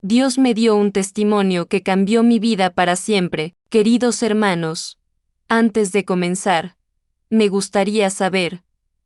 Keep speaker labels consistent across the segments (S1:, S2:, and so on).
S1: Dios me dio un testimonio que cambió mi vida para siempre. Queridos hermanos, antes de comenzar, me gustaría saber,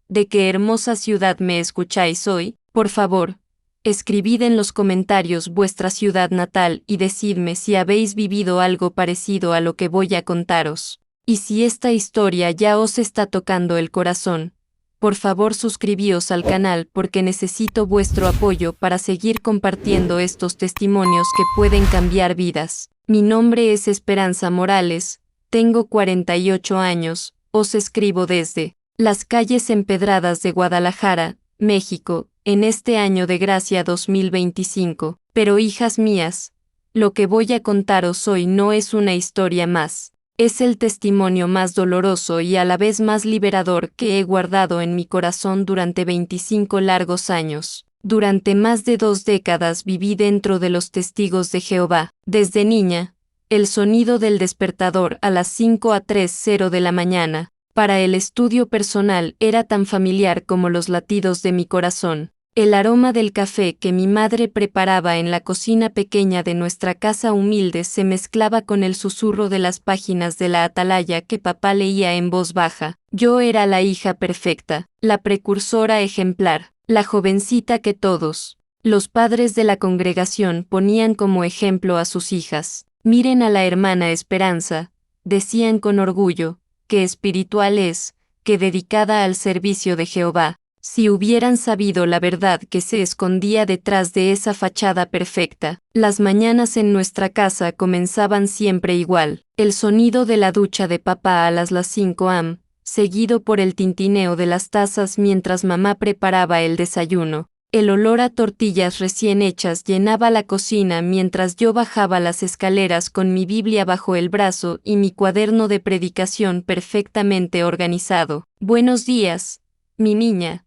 S1: ¿de qué hermosa ciudad me escucháis hoy? Por favor, escribid en los comentarios vuestra ciudad natal y decidme si habéis vivido algo parecido a lo que voy a contaros. Y si esta historia ya os está tocando el corazón, por favor suscribíos al canal porque necesito vuestro apoyo para seguir compartiendo estos testimonios que pueden cambiar vidas. Mi nombre es Esperanza Morales, tengo 48 años, os escribo desde las calles empedradas de Guadalajara, México, en este año de gracia 2025. Pero hijas mías, lo que voy a contaros hoy no es una historia más. Es el testimonio más doloroso y a la vez más liberador que he guardado en mi corazón durante 25 largos años. Durante más de 2 décadas viví dentro de los testigos de Jehová. Desde niña, el sonido del despertador a las 5:30 de la mañana, para el estudio personal era tan familiar como los latidos de mi corazón. El aroma del café que mi madre preparaba en la cocina pequeña de nuestra casa humilde se mezclaba con el susurro de las páginas de la atalaya que papá leía en voz baja. Yo era la hija perfecta, la precursora ejemplar, la jovencita que todos los padres de la congregación ponían como ejemplo a sus hijas. Miren a la hermana Esperanza, decían con orgullo, que espiritual es, que dedicada al servicio de Jehová. Si hubieran sabido la verdad que se escondía detrás de esa fachada perfecta. Las mañanas en nuestra casa comenzaban siempre igual. El sonido de la ducha de papá a las 5 am, seguido por el tintineo de las tazas mientras mamá preparaba el desayuno. El olor a tortillas recién hechas llenaba la cocina mientras yo bajaba las escaleras con mi Biblia bajo el brazo y mi cuaderno de predicación perfectamente organizado. Buenos días, mi niña,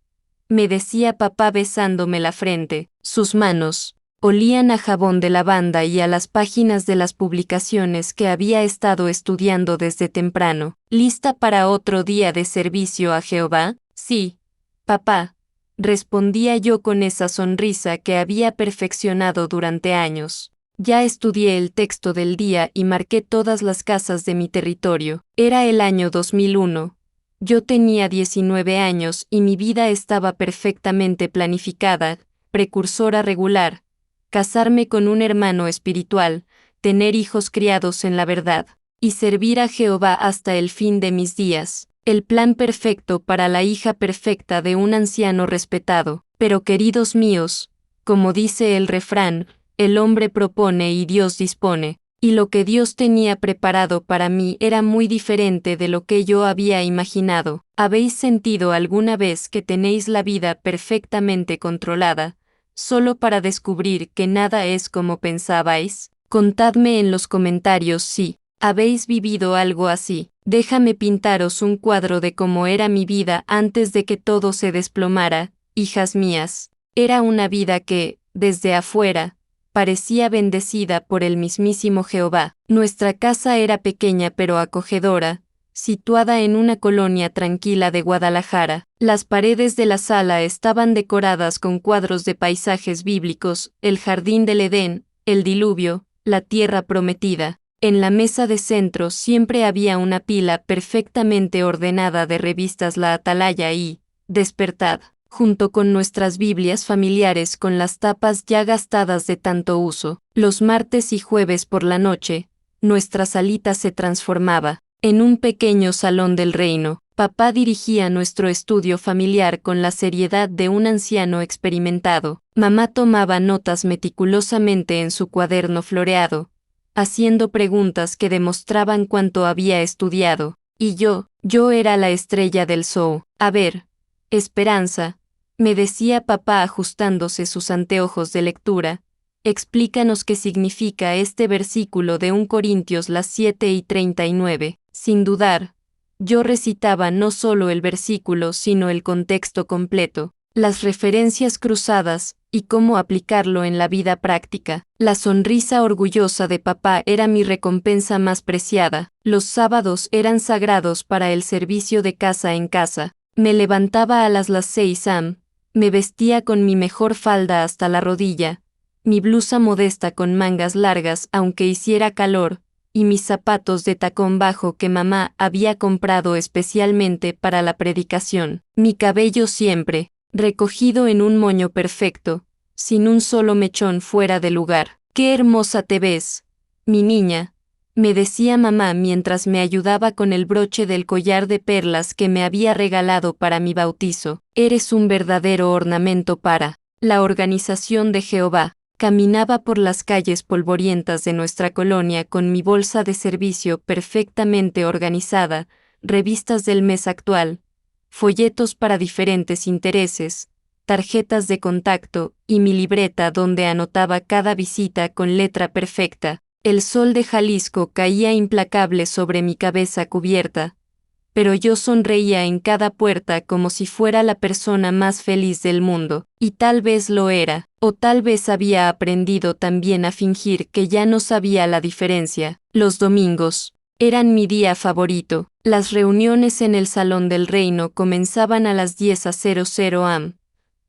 S1: me decía papá besándome la frente. Sus manos olían a jabón de lavanda y a las páginas de las publicaciones que había estado estudiando desde temprano. ¿Lista para otro día de servicio a Jehová? Sí, papá, respondía yo con esa sonrisa que había perfeccionado durante años. Ya estudié el texto del día y marqué todas las casas de mi territorio. Era el año 2001. Yo tenía 19 años y mi vida estaba perfectamente planificada, precursora regular, casarme con un hermano espiritual, tener hijos criados en la verdad, y servir a Jehová hasta el fin de mis días. El plan perfecto para la hija perfecta de un anciano respetado. Pero queridos míos, como dice el refrán, el hombre propone y Dios dispone. Y lo que Dios tenía preparado para mí era muy diferente de lo que yo había imaginado. ¿Habéis sentido alguna vez que tenéis la vida perfectamente controlada, solo para descubrir que nada es como pensabais? Contadme en los comentarios si habéis vivido algo así. Déjame pintaros un cuadro de cómo era mi vida antes de que todo se desplomara, hijas mías. Era una vida que, desde afuera, parecía bendecida por el mismísimo Jehová. Nuestra casa era pequeña pero acogedora, situada en una colonia tranquila de Guadalajara. Las paredes de la sala estaban decoradas con cuadros de paisajes bíblicos, el jardín del Edén, el diluvio, la tierra prometida. En la mesa de centro siempre había una pila perfectamente ordenada de revistas La Atalaya y Despertad, junto con nuestras Biblias familiares con las tapas ya gastadas de tanto uso. Los martes y jueves por la noche, nuestra salita se transformaba en un pequeño salón del reino. Papá dirigía nuestro estudio familiar con la seriedad de un anciano experimentado. Mamá tomaba notas meticulosamente en su cuaderno floreado, haciendo preguntas que demostraban cuánto había estudiado. Y yo era la estrella del show. A ver, Esperanza, me decía papá ajustándose sus anteojos de lectura, explícanos qué significa este versículo de 1 Corintios las 7:39. Sin dudar, yo recitaba no solo el versículo sino el contexto completo, las referencias cruzadas, y cómo aplicarlo en la vida práctica. La sonrisa orgullosa de papá era mi recompensa más preciada. Los sábados eran sagrados para el servicio de casa en casa. Me levantaba a las 6 am, me vestía con mi mejor falda hasta la rodilla, mi blusa modesta con mangas largas aunque hiciera calor, y mis zapatos de tacón bajo que mamá había comprado especialmente para la predicación. Mi cabello siempre, recogido en un moño perfecto, sin un solo mechón fuera de lugar. ¡Qué hermosa te ves, mi niña!, me decía mamá mientras me ayudaba con el broche del collar de perlas que me había regalado para mi bautizo. Eres un verdadero ornamento para la organización de Jehová. Caminaba por las calles polvorientas de nuestra colonia con mi bolsa de servicio perfectamente organizada, revistas del mes actual, folletos para diferentes intereses, tarjetas de contacto y mi libreta donde anotaba cada visita con letra perfecta. El sol de Jalisco caía implacable sobre mi cabeza cubierta, pero yo sonreía en cada puerta como si fuera la persona más feliz del mundo, y tal vez lo era, o tal vez había aprendido también a fingir que ya no sabía la diferencia. Los domingos eran mi día favorito. Las reuniones en el Salón del Reino comenzaban a las 10:00 am,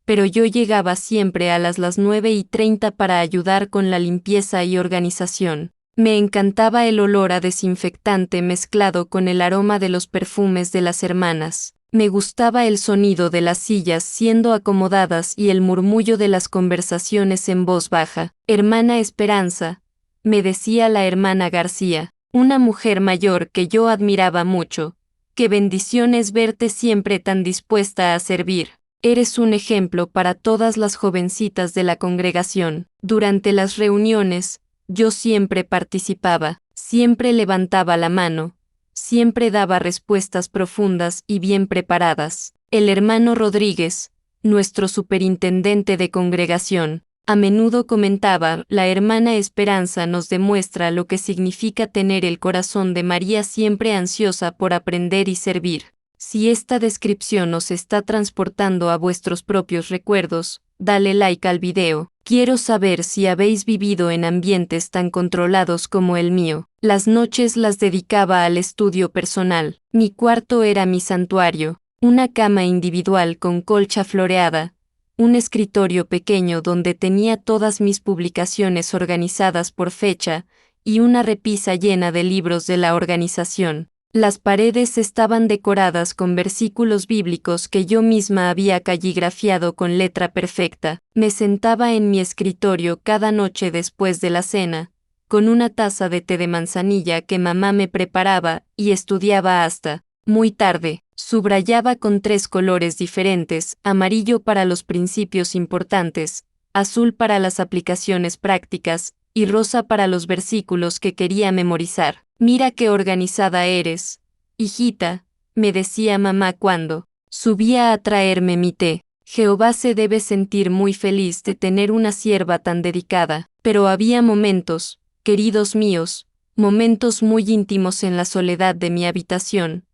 S1: pero yo llegaba siempre a las 9:30 para ayudar con la limpieza y organización. Me encantaba el olor a desinfectante mezclado con el aroma de los perfumes de las hermanas. Me gustaba el sonido de las sillas siendo acomodadas y el murmullo de las conversaciones en voz baja. Hermana Esperanza, me decía la hermana García, una mujer mayor que yo admiraba mucho. Qué bendición es verte siempre tan dispuesta a servir. Eres un ejemplo para todas las jovencitas de la congregación. Durante las reuniones, yo siempre participaba, siempre levantaba la mano, siempre daba respuestas profundas y bien preparadas. El hermano Rodríguez, nuestro superintendente de congregación, a menudo comentaba: la hermana Esperanza nos demuestra lo que significa tener el corazón de María siempre ansiosa por aprender y servir. Si esta descripción os está transportando a vuestros propios recuerdos, dale like al video. Quiero saber si habéis vivido en ambientes tan controlados como el mío. Las noches las dedicaba al estudio personal. Mi cuarto era mi santuario, una cama individual con colcha floreada, un escritorio pequeño donde tenía todas mis publicaciones organizadas por fecha, y una repisa llena de libros de la organización. Las paredes estaban decoradas con versículos bíblicos que yo misma había caligrafiado con letra perfecta. Me sentaba en mi escritorio cada noche después de la cena, con una taza de té de manzanilla que mamá me preparaba, y estudiaba hasta muy tarde. Subrayaba con 3 colores diferentes: amarillo para los principios importantes, azul para las aplicaciones prácticas, y rosa para los versículos que quería memorizar. Mira qué organizada eres, hijita, me decía mamá cuando subía a traerme mi té. Jehová se debe sentir muy feliz de tener una sierva tan dedicada. Pero había momentos, queridos míos, momentos muy íntimos en la soledad de mi habitación,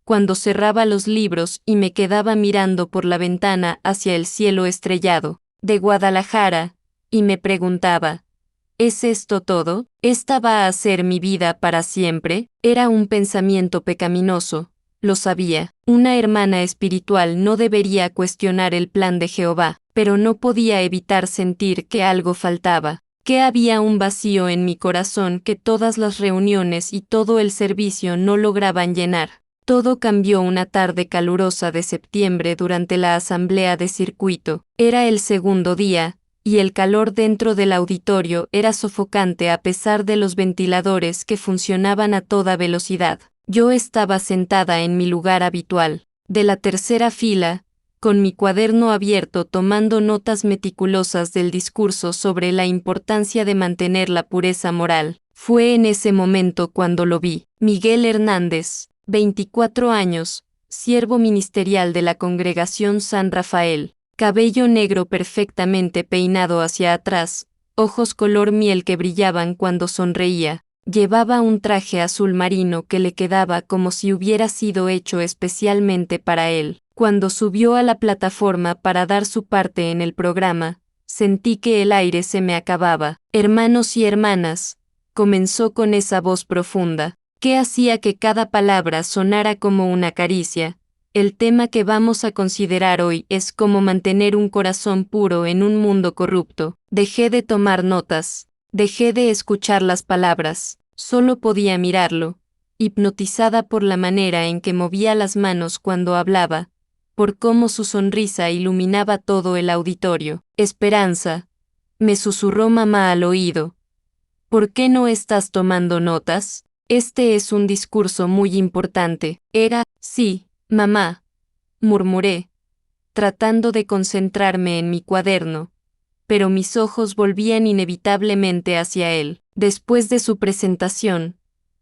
S1: cuando cerraba los libros y me quedaba mirando por la ventana hacia el cielo estrellado de Guadalajara, y me preguntaba: ¿es esto todo? ¿Esta va a ser mi vida para siempre? Era un pensamiento pecaminoso, lo sabía. Una hermana espiritual no debería cuestionar el plan de Jehová, pero no podía evitar sentir que algo faltaba, que había un vacío en mi corazón que todas las reuniones y todo el servicio no lograban llenar. Todo cambió una tarde calurosa de septiembre durante la asamblea de circuito. Era el segundo día, y el calor dentro del auditorio era sofocante a pesar de los ventiladores que funcionaban a toda velocidad. Yo estaba sentada en mi lugar habitual, de la tercera fila, con mi cuaderno abierto tomando notas meticulosas del discurso sobre la importancia de mantener la pureza moral. Fue en ese momento cuando lo vi. Miguel Hernández, 24 años, siervo ministerial de la Congregación San Rafael. Cabello negro perfectamente peinado hacia atrás, ojos color miel que brillaban cuando sonreía. Llevaba un traje azul marino que le quedaba como si hubiera sido hecho especialmente para él. Cuando subió a la plataforma para dar su parte en el programa, sentí que el aire se me acababa. Hermanos y hermanas, comenzó con esa voz profunda, que hacía que cada palabra sonara como una caricia, El tema que vamos a considerar hoy es cómo mantener un corazón puro en un mundo corrupto. Dejé de tomar notas, dejé de escuchar las palabras, solo podía mirarlo, hipnotizada por la manera en que movía las manos cuando hablaba, por cómo su sonrisa iluminaba todo el auditorio. Esperanza, me susurró mamá al oído. ¿Por qué no estás tomando notas? Este es un discurso muy importante. Sí, mamá, murmuré, tratando de concentrarme en mi cuaderno, pero mis ojos volvían inevitablemente hacia él. Después de su presentación,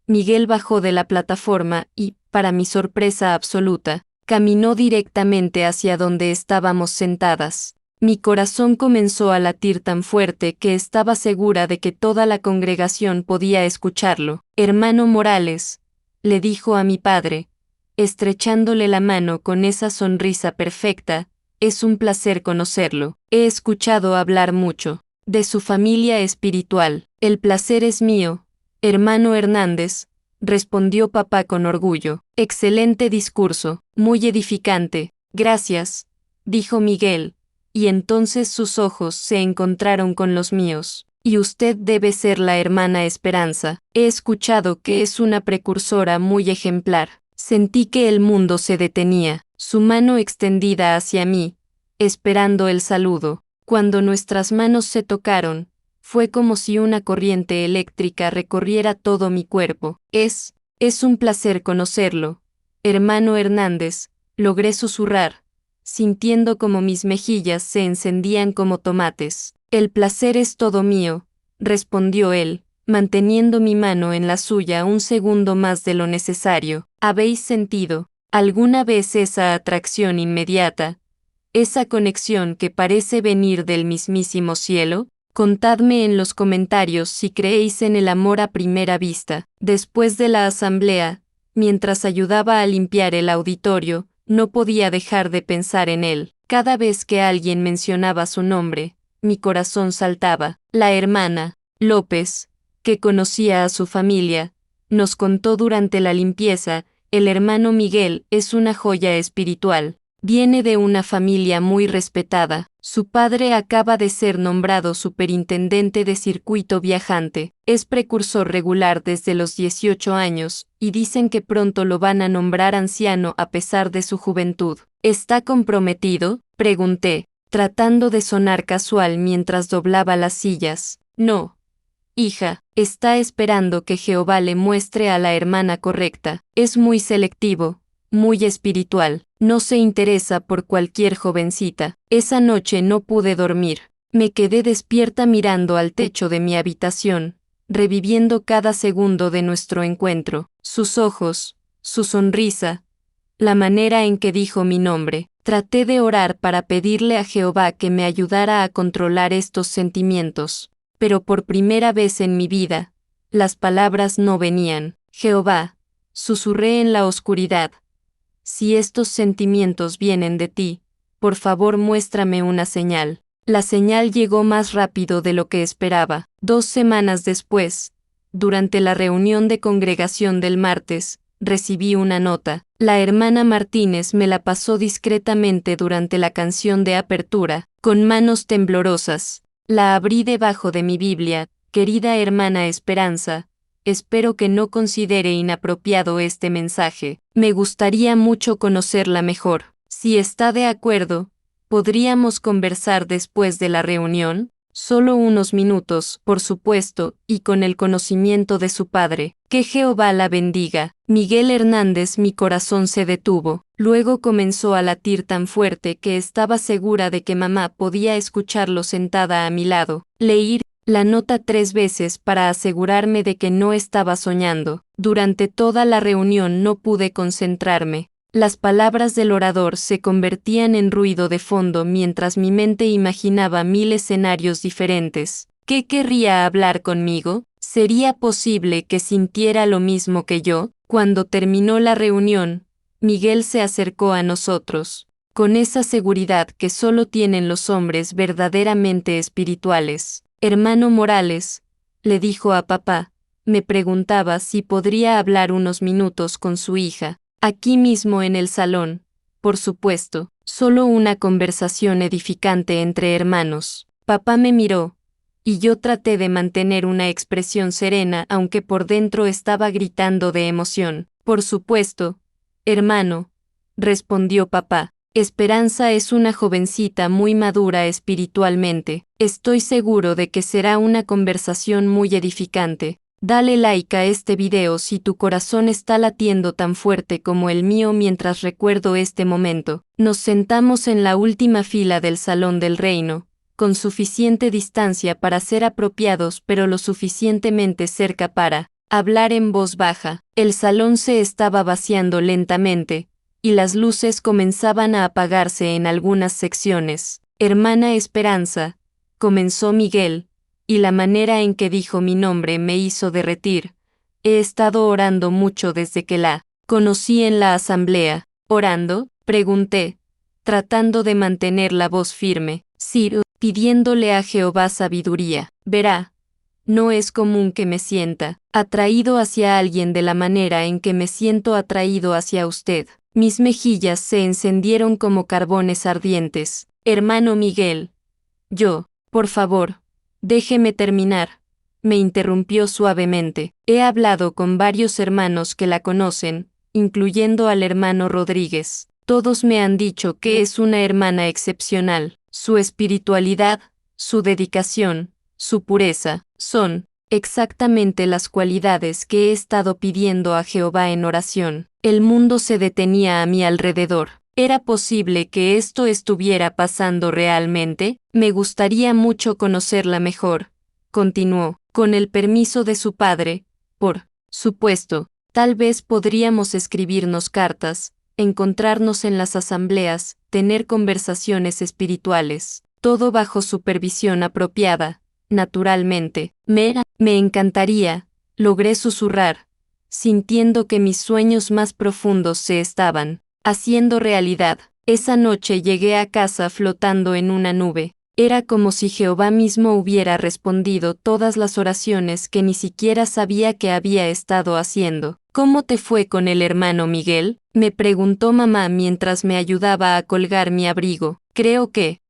S1: Miguel bajó de la plataforma y, para mi sorpresa absoluta, caminó directamente hacia donde estábamos sentadas. Mi corazón comenzó a latir tan fuerte que estaba segura de que toda la congregación podía escucharlo. Hermano Morales, le dijo a mi padre, estrechándole la mano con esa sonrisa perfecta, es un placer conocerlo. He escuchado hablar mucho de su familia espiritual. El placer es mío, hermano Hernández, respondió papá con orgullo. Excelente discurso, muy edificante. Gracias, dijo Miguel, y entonces sus ojos se encontraron con los míos. Y usted debe ser la hermana Esperanza. He escuchado que es una precursora muy ejemplar. Sentí que el mundo se detenía, su mano extendida hacia mí, esperando el saludo. Cuando nuestras manos se tocaron, fue como si una corriente eléctrica recorriera todo mi cuerpo. Es un placer conocerlo, hermano Hernández, logré susurrar, sintiendo como mis mejillas se encendían como tomates. El placer es todo mío, respondió él, manteniendo mi mano en la suya un segundo más de lo necesario. ¿Habéis sentido alguna vez esa atracción inmediata, esa conexión que parece venir del mismísimo cielo? Contadme en los comentarios si creéis en el amor a primera vista. Después de la asamblea, mientras ayudaba a limpiar el auditorio, no podía dejar de pensar en él. Cada vez que alguien mencionaba su nombre, mi corazón saltaba. La hermana López, que conocía a su familia, nos contó durante la limpieza, el hermano Miguel es una joya espiritual. Viene de una familia muy respetada. Su padre acaba de ser nombrado superintendente de circuito viajante. Es precursor regular desde los 18 años, y dicen que pronto lo van a nombrar anciano a pesar de su juventud. ¿Está comprometido?, pregunté, tratando de sonar casual mientras doblaba las sillas. No, hija, está esperando que Jehová le muestre a la hermana correcta. Es muy selectivo, muy espiritual, no se interesa por cualquier jovencita. Esa noche no pude dormir. Me quedé despierta mirando al techo de mi habitación, reviviendo cada segundo de nuestro encuentro, sus ojos, su sonrisa, la manera en que dijo mi nombre. Traté de orar para pedirle a Jehová que me ayudara a controlar estos sentimientos, pero por primera vez en mi vida, las palabras no venían. Jehová, susurré en la oscuridad, si estos sentimientos vienen de ti, por favor muéstrame una señal. La señal llegó más rápido de lo que esperaba. 2 semanas después, durante la reunión de congregación del martes, recibí una nota. La hermana Martínez me la pasó discretamente durante la canción de apertura, con manos temblorosas. La abrí debajo de mi Biblia. Querida hermana Esperanza, espero que no considere inapropiado este mensaje. Me gustaría mucho conocerla mejor. Si está de acuerdo, ¿podríamos conversar después de la reunión? Solo unos minutos, por supuesto, y con el conocimiento de su padre. Que Jehová la bendiga. Miguel Hernández. Mi corazón se detuvo. Luego comenzó a latir tan fuerte que estaba segura de que mamá podía escucharlo sentada a mi lado. Leí la nota 3 veces para asegurarme de que no estaba soñando. Durante toda la reunión no pude concentrarme. Las palabras del orador se convertían en ruido de fondo mientras mi mente imaginaba 1000 escenarios diferentes. ¿Qué querría hablar conmigo? ¿Sería posible que sintiera lo mismo que yo? Cuando terminó la reunión, Miguel se acercó a nosotros, con esa seguridad que solo tienen los hombres verdaderamente espirituales. Hermano Morales, le dijo a papá, me preguntaba si podría hablar unos minutos con su hija, aquí mismo en el salón. por supuesto, solo una conversación edificante entre hermanos. Papá me miró, y yo traté de mantener una expresión serena aunque por dentro estaba gritando de emoción. Por supuesto, hermano, respondió papá. Esperanza es una jovencita muy madura espiritualmente. Estoy seguro de que será una conversación muy edificante. Dale like a este video si tu corazón está latiendo tan fuerte como el mío mientras recuerdo este momento. Nos sentamos en la última fila del Salón del Reino, con suficiente distancia para ser apropiados pero lo suficientemente cerca para hablar en voz baja. El salón se estaba vaciando lentamente, y las luces comenzaban a apagarse en algunas secciones. Hermana Esperanza, comenzó Miguel, y la manera en que dijo mi nombre me hizo derretir. He estado orando mucho desde que la conocí en la asamblea. ¿Orando?, pregunté, tratando de mantener la voz firme. Sí, pidiéndole a Jehová sabiduría. Verá, no es común que me sienta atraído hacia alguien de la manera en que me siento atraído hacia usted. Mis mejillas se encendieron como carbones ardientes. Hermano Miguel. Por favor, déjeme terminar, me interrumpió suavemente. He hablado con varios hermanos que la conocen, incluyendo al hermano Rodríguez. Todos me han dicho que es una hermana excepcional. Su espiritualidad, su dedicación, su pureza, son exactamente las cualidades que he estado pidiendo a Jehová en oración. El mundo se detenía a mi alrededor. ¿Era posible que esto estuviera pasando realmente? Me gustaría mucho conocerla mejor, continuó, con el permiso de su padre, por supuesto, tal vez podríamos escribirnos cartas, encontrarnos en las asambleas, tener conversaciones espirituales, todo bajo supervisión apropiada, naturalmente. Me encantaría, logré susurrar, sintiendo que mis sueños más profundos se estaban haciendo realidad. Esa noche llegué a casa flotando en una nube. Era como si Jehová mismo hubiera respondido todas las oraciones que ni siquiera sabía que había estado haciendo. ¿Cómo te fue con el hermano Miguel?, me preguntó mamá mientras me ayudaba a colgar mi abrigo. Creo que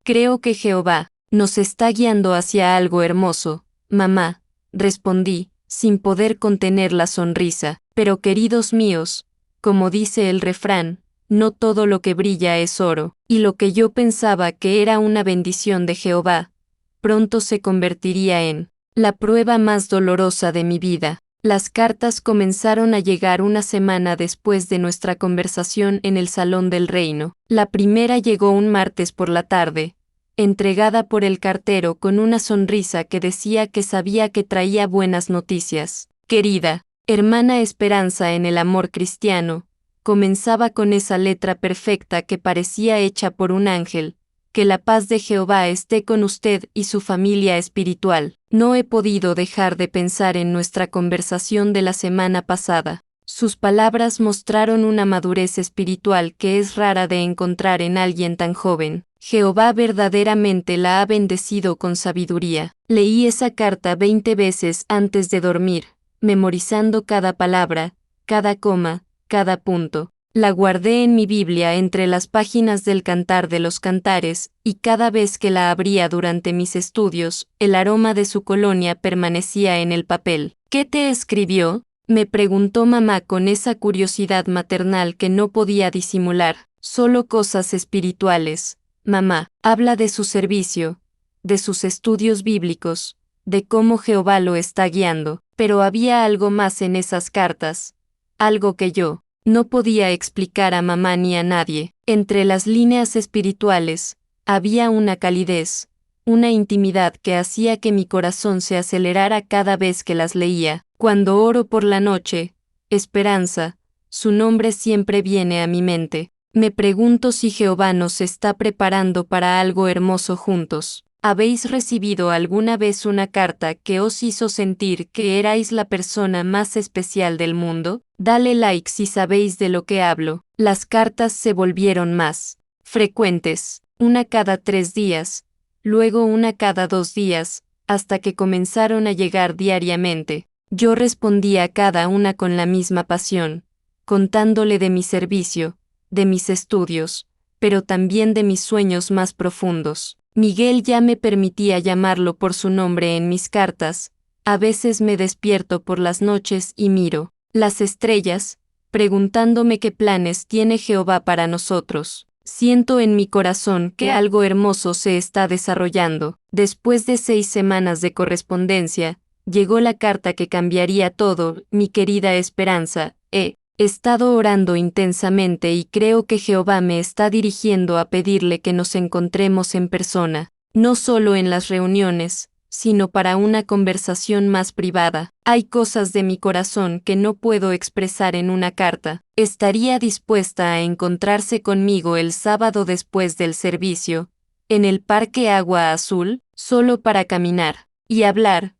S1: Jehová nos está guiando hacia algo hermoso, mamá, respondí, sin poder contener la sonrisa. Pero queridos míos, como dice el refrán, no todo lo que brilla es oro, y lo que yo pensaba que era una bendición de Jehová, pronto se convertiría en la prueba más dolorosa de mi vida. Las cartas comenzaron a llegar una semana después de nuestra conversación en el Salón del Reino. La primera llegó un martes por la tarde, entregada por el cartero con una sonrisa que decía que sabía que traía buenas noticias. Querida hermana Esperanza en el amor cristiano, comenzaba con esa letra perfecta que parecía hecha por un ángel. Que la paz de Jehová esté con usted y su familia espiritual. No he podido dejar de pensar en nuestra conversación de la semana pasada. Sus palabras mostraron una madurez espiritual que es rara de encontrar en alguien tan joven. Jehová verdaderamente la ha bendecido con sabiduría. Leí esa carta 20 veces antes de dormir, memorizando cada palabra, cada coma, cada punto. La guardé en mi Biblia entre las páginas del Cantar de los Cantares, y cada vez que la abría durante mis estudios, el aroma de su colonia permanecía en el papel. ¿Qué te escribió?, me preguntó mamá con esa curiosidad maternal que no podía disimular. Solo cosas espirituales. Mamá, habla de su servicio, de sus estudios bíblicos, de cómo Jehová lo está guiando. Pero había algo más en esas cartas, algo que yo no podía explicar a mamá ni a nadie. Entre las líneas espirituales, había una calidez, una intimidad que hacía que mi corazón se acelerara cada vez que las leía. Cuando oro por la noche, Esperanza, su nombre siempre viene a mi mente. Me pregunto si Jehová nos está preparando para algo hermoso juntos. ¿Habéis recibido alguna vez una carta que os hizo sentir que erais la persona más especial del mundo? Dale like si sabéis de lo que hablo. Las cartas se volvieron más frecuentes, una cada 3 días, luego una cada 2 días, hasta que comenzaron a llegar diariamente. Yo respondía a cada una con la misma pasión, contándole de mi servicio, de mis estudios, pero también de mis sueños más profundos. Miguel ya me permitía llamarlo por su nombre en mis cartas. A veces me despierto por las noches y miro las estrellas, preguntándome qué planes tiene Jehová para nosotros. Siento en mi corazón que algo hermoso se está desarrollando. Después de 6 semanas de correspondencia, llegó la carta que cambiaría todo. Mi querida Esperanza, he estado orando intensamente y creo que Jehová me está dirigiendo a pedirle que nos encontremos en persona, no solo en las reuniones, sino para una conversación más privada. Hay cosas de mi corazón que no puedo expresar en una carta. Estaría dispuesta a encontrarse conmigo el sábado después del servicio, en el Parque Agua Azul, solo para caminar y hablar.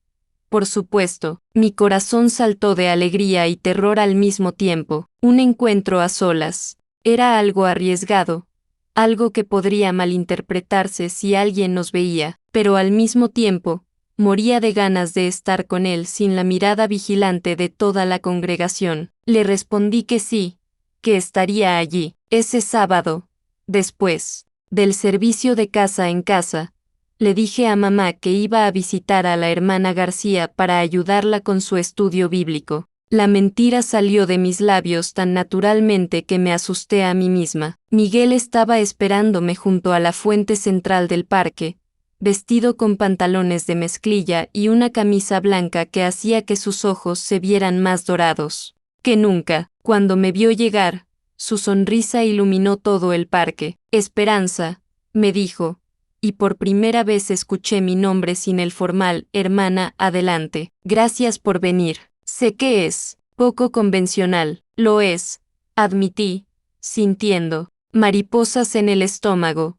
S1: Por supuesto, mi corazón saltó de alegría y terror al mismo tiempo. Un encuentro a solas. Era algo arriesgado, algo que podría malinterpretarse si alguien nos veía, pero al mismo tiempo, moría de ganas de estar con él sin la mirada vigilante de toda la congregación. Le respondí que sí, que estaría allí, ese sábado. Después del servicio de casa en casa, le dije a mamá que iba a visitar a la hermana García para ayudarla con su estudio bíblico. La mentira salió de mis labios tan naturalmente que me asusté a mí misma. Miguel estaba esperándome junto a la fuente central del parque, vestido con pantalones de mezclilla y una camisa blanca que hacía que sus ojos se vieran más dorados que nunca. Cuando me vio llegar, su sonrisa iluminó todo el parque. Esperanza, me dijo, y por primera vez escuché mi nombre sin el formal, hermana, adelante. Gracias por venir. Sé que es poco convencional, lo es, admití, sintiendo mariposas en el estómago,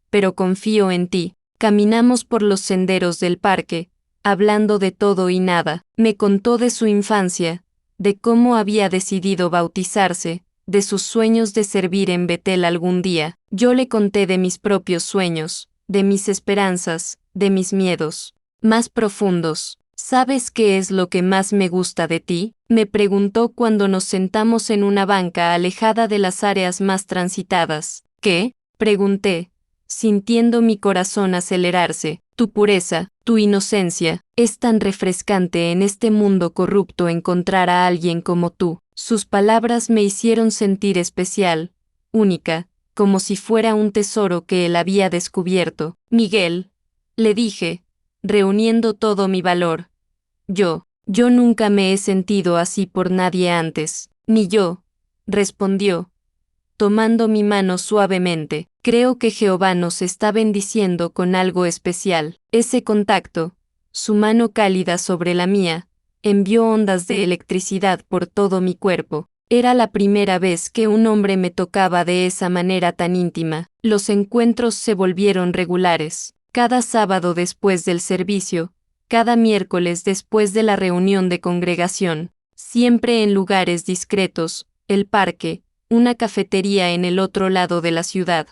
S1: pero confío en ti. Caminamos por los senderos del parque, hablando de todo y nada. Me contó de su infancia, de cómo había decidido bautizarse, de sus sueños de servir en Betel algún día. Yo le conté de mis propios sueños, de mis esperanzas, de mis miedos más profundos. ¿Sabes qué es lo que más me gusta de ti?, me preguntó cuando nos sentamos en una banca alejada de las áreas más transitadas. ¿Qué?, pregunté, sintiendo mi corazón acelerarse. Tu pureza, tu inocencia. Es tan refrescante en este mundo corrupto encontrar a alguien como tú. Sus palabras me hicieron sentir especial, única, como si fuera un tesoro que él había descubierto. Miguel, le dije, reuniendo todo mi valor. Yo nunca me he sentido así por nadie antes. Ni yo, respondió, tomando mi mano suavemente. Creo que Jehová nos está bendiciendo con algo especial. Ese contacto, su mano cálida sobre la mía, envió ondas de electricidad por todo mi cuerpo. Era la primera vez que un hombre me tocaba de esa manera tan íntima. Los encuentros se volvieron regulares. Cada sábado después del servicio, cada miércoles después de la reunión de congregación, siempre en lugares discretos, el parque, una cafetería en el otro lado de la ciudad,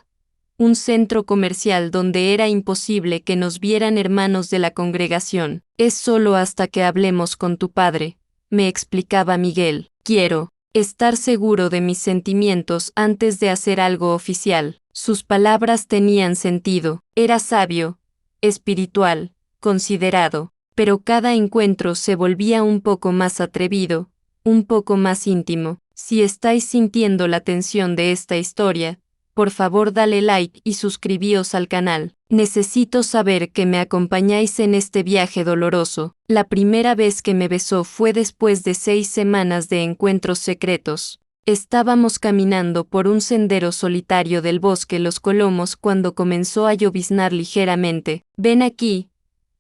S1: un centro comercial donde era imposible que nos vieran hermanos de la congregación. Es solo hasta que hablemos con tu padre, me explicaba Miguel. Quiero estar seguro de mis sentimientos antes de hacer algo oficial. Sus palabras tenían sentido. Era sabio, espiritual, considerado, pero cada encuentro se volvía un poco más atrevido, un poco más íntimo. Si estáis sintiendo la tensión de esta historia, por favor dale like y suscribíos al canal. Necesito saber que me acompañáis en este viaje doloroso. La primera vez que me besó fue después de 6 semanas de encuentros secretos. Estábamos caminando por un sendero solitario del bosque Los Colomos cuando comenzó a lloviznar ligeramente. Ven aquí,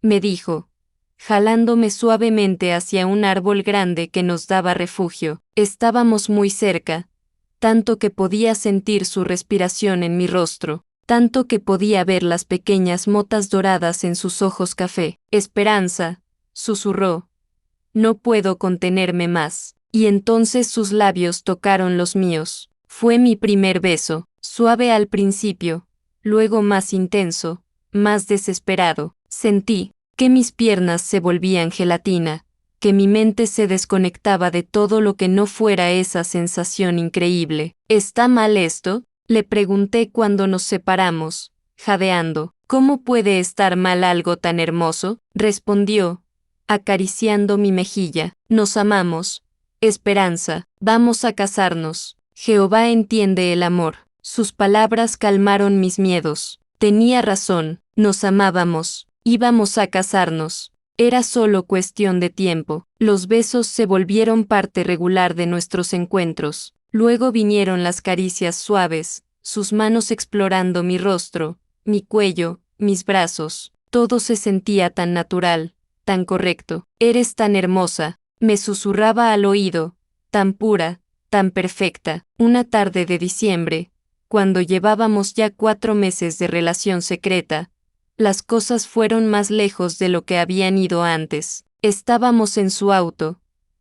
S1: me dijo, jalándome suavemente hacia un árbol grande que nos daba refugio. Estábamos muy cerca, tanto que podía sentir su respiración en mi rostro, tanto que podía ver las pequeñas motas doradas en sus ojos café. Esperanza, susurró. No puedo contenerme más. Y entonces sus labios tocaron los míos. Fue mi primer beso, suave al principio, luego más intenso, más desesperado. Sentí que mis piernas se volvían gelatina, que mi mente se desconectaba de todo lo que no fuera esa sensación increíble. ¿Está mal esto?, le pregunté cuando nos separamos, jadeando. ¿Cómo puede estar mal algo tan hermoso?, respondió, acariciando mi mejilla. Nos amamos. Esperanza, vamos a casarnos. Jehová entiende el amor. Sus palabras calmaron mis miedos. Tenía razón, nos amábamos, íbamos a casarnos. Era solo cuestión de tiempo. Los besos se volvieron parte regular de nuestros encuentros. Luego vinieron las caricias suaves, sus manos explorando mi rostro, mi cuello, mis brazos. Todo se sentía tan natural, tan correcto. Eres tan hermosa, me susurraba al oído, tan pura, tan perfecta. Una tarde de diciembre, cuando llevábamos ya 4 meses de relación secreta, las cosas fueron más lejos de lo que habían ido antes. Estábamos en su auto,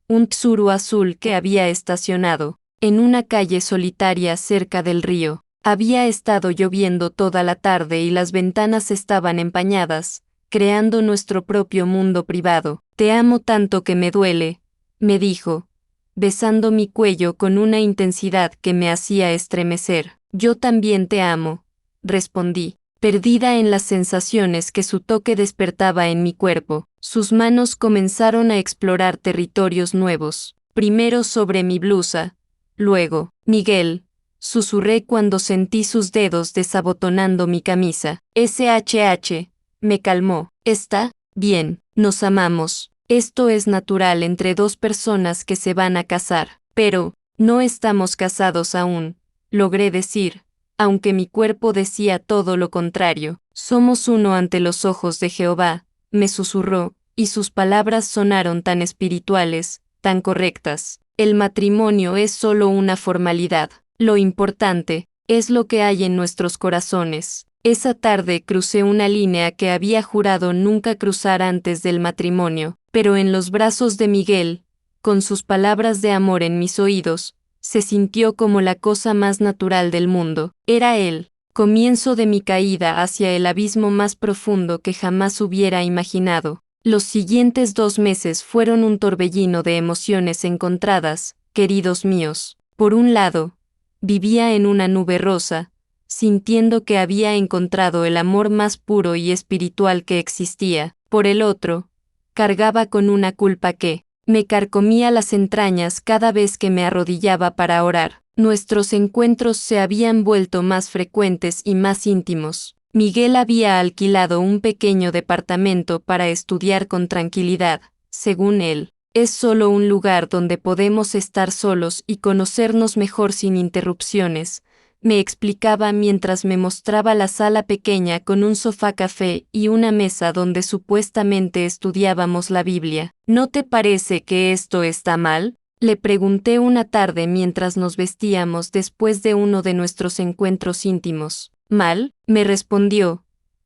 S1: un Tsuru azul que había estacionado en una calle solitaria cerca del río. Había estado lloviendo toda la tarde y las ventanas estaban empañadas, creando nuestro propio mundo privado. Te amo tanto que me duele, me dijo, besando mi cuello con una intensidad que me hacía estremecer. Yo también te amo, respondí, perdida en las sensaciones que su toque despertaba en mi cuerpo. Sus manos comenzaron a explorar territorios nuevos, primero sobre mi blusa, luego, Miguel, susurré cuando sentí sus dedos desabotonando mi camisa. SHH, me calmó. Está bien, nos amamos. Esto es natural entre 2 personas que se van a casar. Pero, no estamos casados aún, logré decir, aunque mi cuerpo decía todo lo contrario. Somos uno ante los ojos de Jehová, me susurró, y sus palabras sonaron tan espirituales, tan correctas. El matrimonio es solo una formalidad. Lo importante es lo que hay en nuestros corazones. Esa tarde crucé una línea que había jurado nunca cruzar antes del matrimonio, pero en los brazos de Miguel, con sus palabras de amor en mis oídos, se sintió como la cosa más natural del mundo. Era él, comienzo de mi caída hacia el abismo más profundo que jamás hubiera imaginado. Los siguientes 2 meses fueron un torbellino de emociones encontradas, queridos míos. Por un lado, vivía en una nube rosa, sintiendo que había encontrado el amor más puro y espiritual que existía. Por el otro, cargaba con una culpa que me carcomía las entrañas cada vez que me arrodillaba para orar. Nuestros encuentros se habían vuelto más frecuentes y más íntimos. Miguel había alquilado un pequeño departamento para estudiar con tranquilidad, según él. Es solo un lugar donde podemos estar solos y conocernos mejor sin interrupciones, me explicaba mientras me mostraba la sala pequeña con un sofá café y una mesa donde supuestamente estudiábamos la Biblia. ¿No te parece que esto está mal?, le pregunté una tarde mientras nos vestíamos después de uno de nuestros encuentros íntimos. ¿Mal?, me respondió,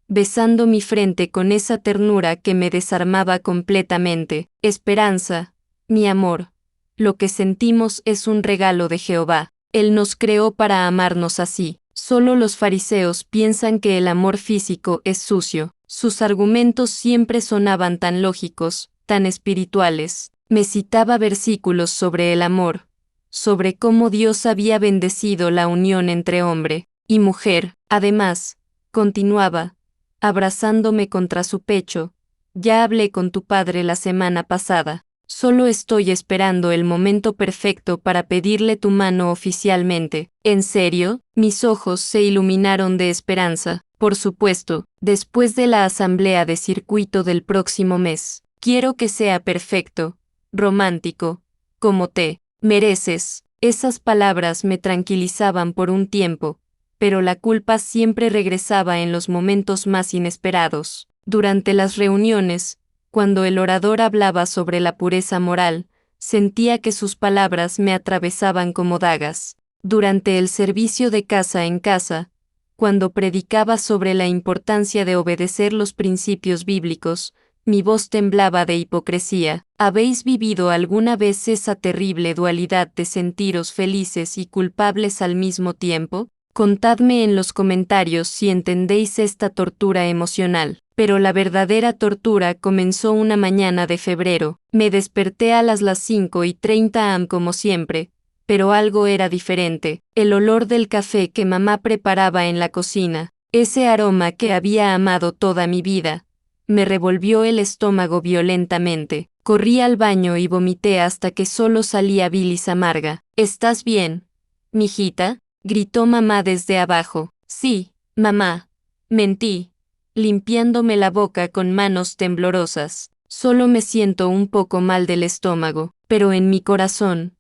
S1: besando mi frente con esa ternura que me desarmaba completamente. Esperanza, mi amor, lo que sentimos es un regalo de Jehová. Él nos creó para amarnos así. Solo los fariseos piensan que el amor físico es sucio. Sus argumentos siempre sonaban tan lógicos, tan espirituales. Me citaba versículos sobre el amor, sobre cómo Dios había bendecido la unión entre hombre y mujer. Además, continuaba, abrazándome contra su pecho, ya hablé con tu padre la semana pasada. Solo estoy esperando el momento perfecto para pedirle tu mano oficialmente. ¿En serio? Mis ojos se iluminaron de esperanza. Por supuesto, después de la asamblea de circuito del próximo mes. Quiero que sea perfecto, romántico, como te mereces. Esas palabras me tranquilizaban por un tiempo, pero la culpa siempre regresaba en los momentos más inesperados. Durante las reuniones, cuando el orador hablaba sobre la pureza moral, sentía que sus palabras me atravesaban como dagas. Durante el servicio de casa en casa, cuando predicaba sobre la importancia de obedecer los principios bíblicos, mi voz temblaba de hipocresía. ¿Habéis vivido alguna vez esa terrible dualidad de sentiros felices y culpables al mismo tiempo? Contadme en los comentarios si entendéis esta tortura emocional. Pero la verdadera tortura comenzó una mañana de febrero. Me desperté a las 5:30 am como siempre, pero algo era diferente. El olor del café que mamá preparaba en la cocina, ese aroma que había amado toda mi vida, me revolvió el estómago violentamente. Corrí al baño y vomité hasta que solo salía bilis amarga. ¿Estás bien, mijita?, gritó mamá desde abajo. Sí, mamá, mentí, limpiándome la boca con manos temblorosas. Solo me siento un poco mal del estómago, pero en mi corazón,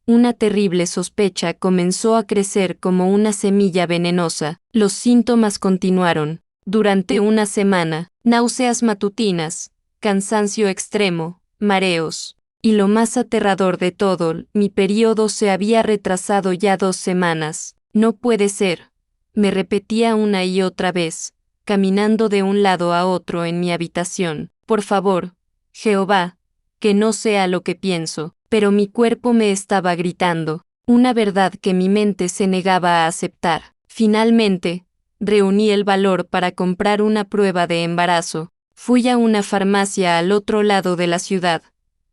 S1: una terrible sospecha comenzó a crecer como una semilla venenosa. Los síntomas continuaron. Durante una semana, náuseas matutinas, cansancio extremo, mareos. Y lo más aterrador de todo, mi periodo se había retrasado ya 2 semanas. No puede ser, me repetía una y otra vez, caminando de un lado a otro en mi habitación. Por favor, Jehová, que no sea lo que pienso. Pero mi cuerpo me estaba gritando, una verdad que mi mente se negaba a aceptar. Finalmente, reuní el valor para comprar una prueba de embarazo. Fui a una farmacia al otro lado de la ciudad,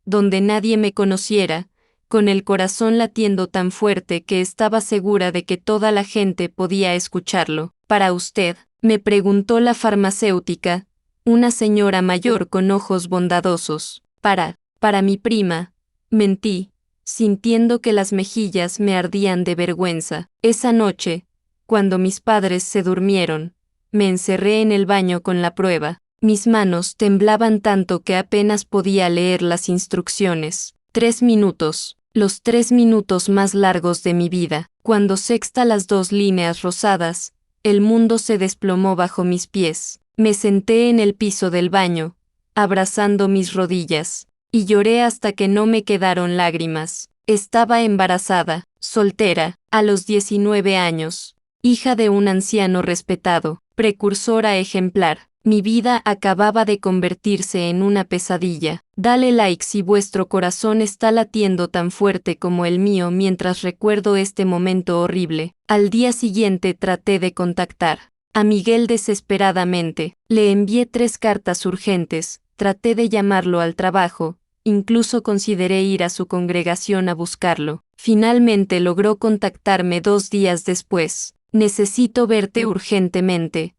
S1: donde nadie me conociera, con el corazón latiendo tan fuerte que estaba segura de que toda la gente podía escucharlo. ¿Para usted?, me preguntó la farmacéutica, una señora mayor con ojos bondadosos. Para mi prima, mentí, sintiendo que las mejillas me ardían de vergüenza. Esa noche, cuando mis padres se durmieron, me encerré en el baño con la prueba. Mis manos temblaban tanto que apenas podía leer las instrucciones. 3 minutos, los 3 minutos más largos de mi vida. Cuando sexta las 2 líneas rosadas, el mundo se desplomó bajo mis pies. Me senté en el piso del baño, abrazando mis rodillas, y lloré hasta que no me quedaron lágrimas. Estaba embarazada, soltera, a los 19 años, hija de un anciano respetado, precursora ejemplar. Mi vida acababa de convertirse en una pesadilla. Dale like si vuestro corazón está latiendo tan fuerte como el mío mientras recuerdo este momento horrible. Al día siguiente traté de contactar a Miguel desesperadamente. Le envié 3 cartas urgentes, traté de llamarlo al trabajo, incluso consideré ir a su congregación a buscarlo. Finalmente logró contactarme 2 días después. Necesito verte urgentemente,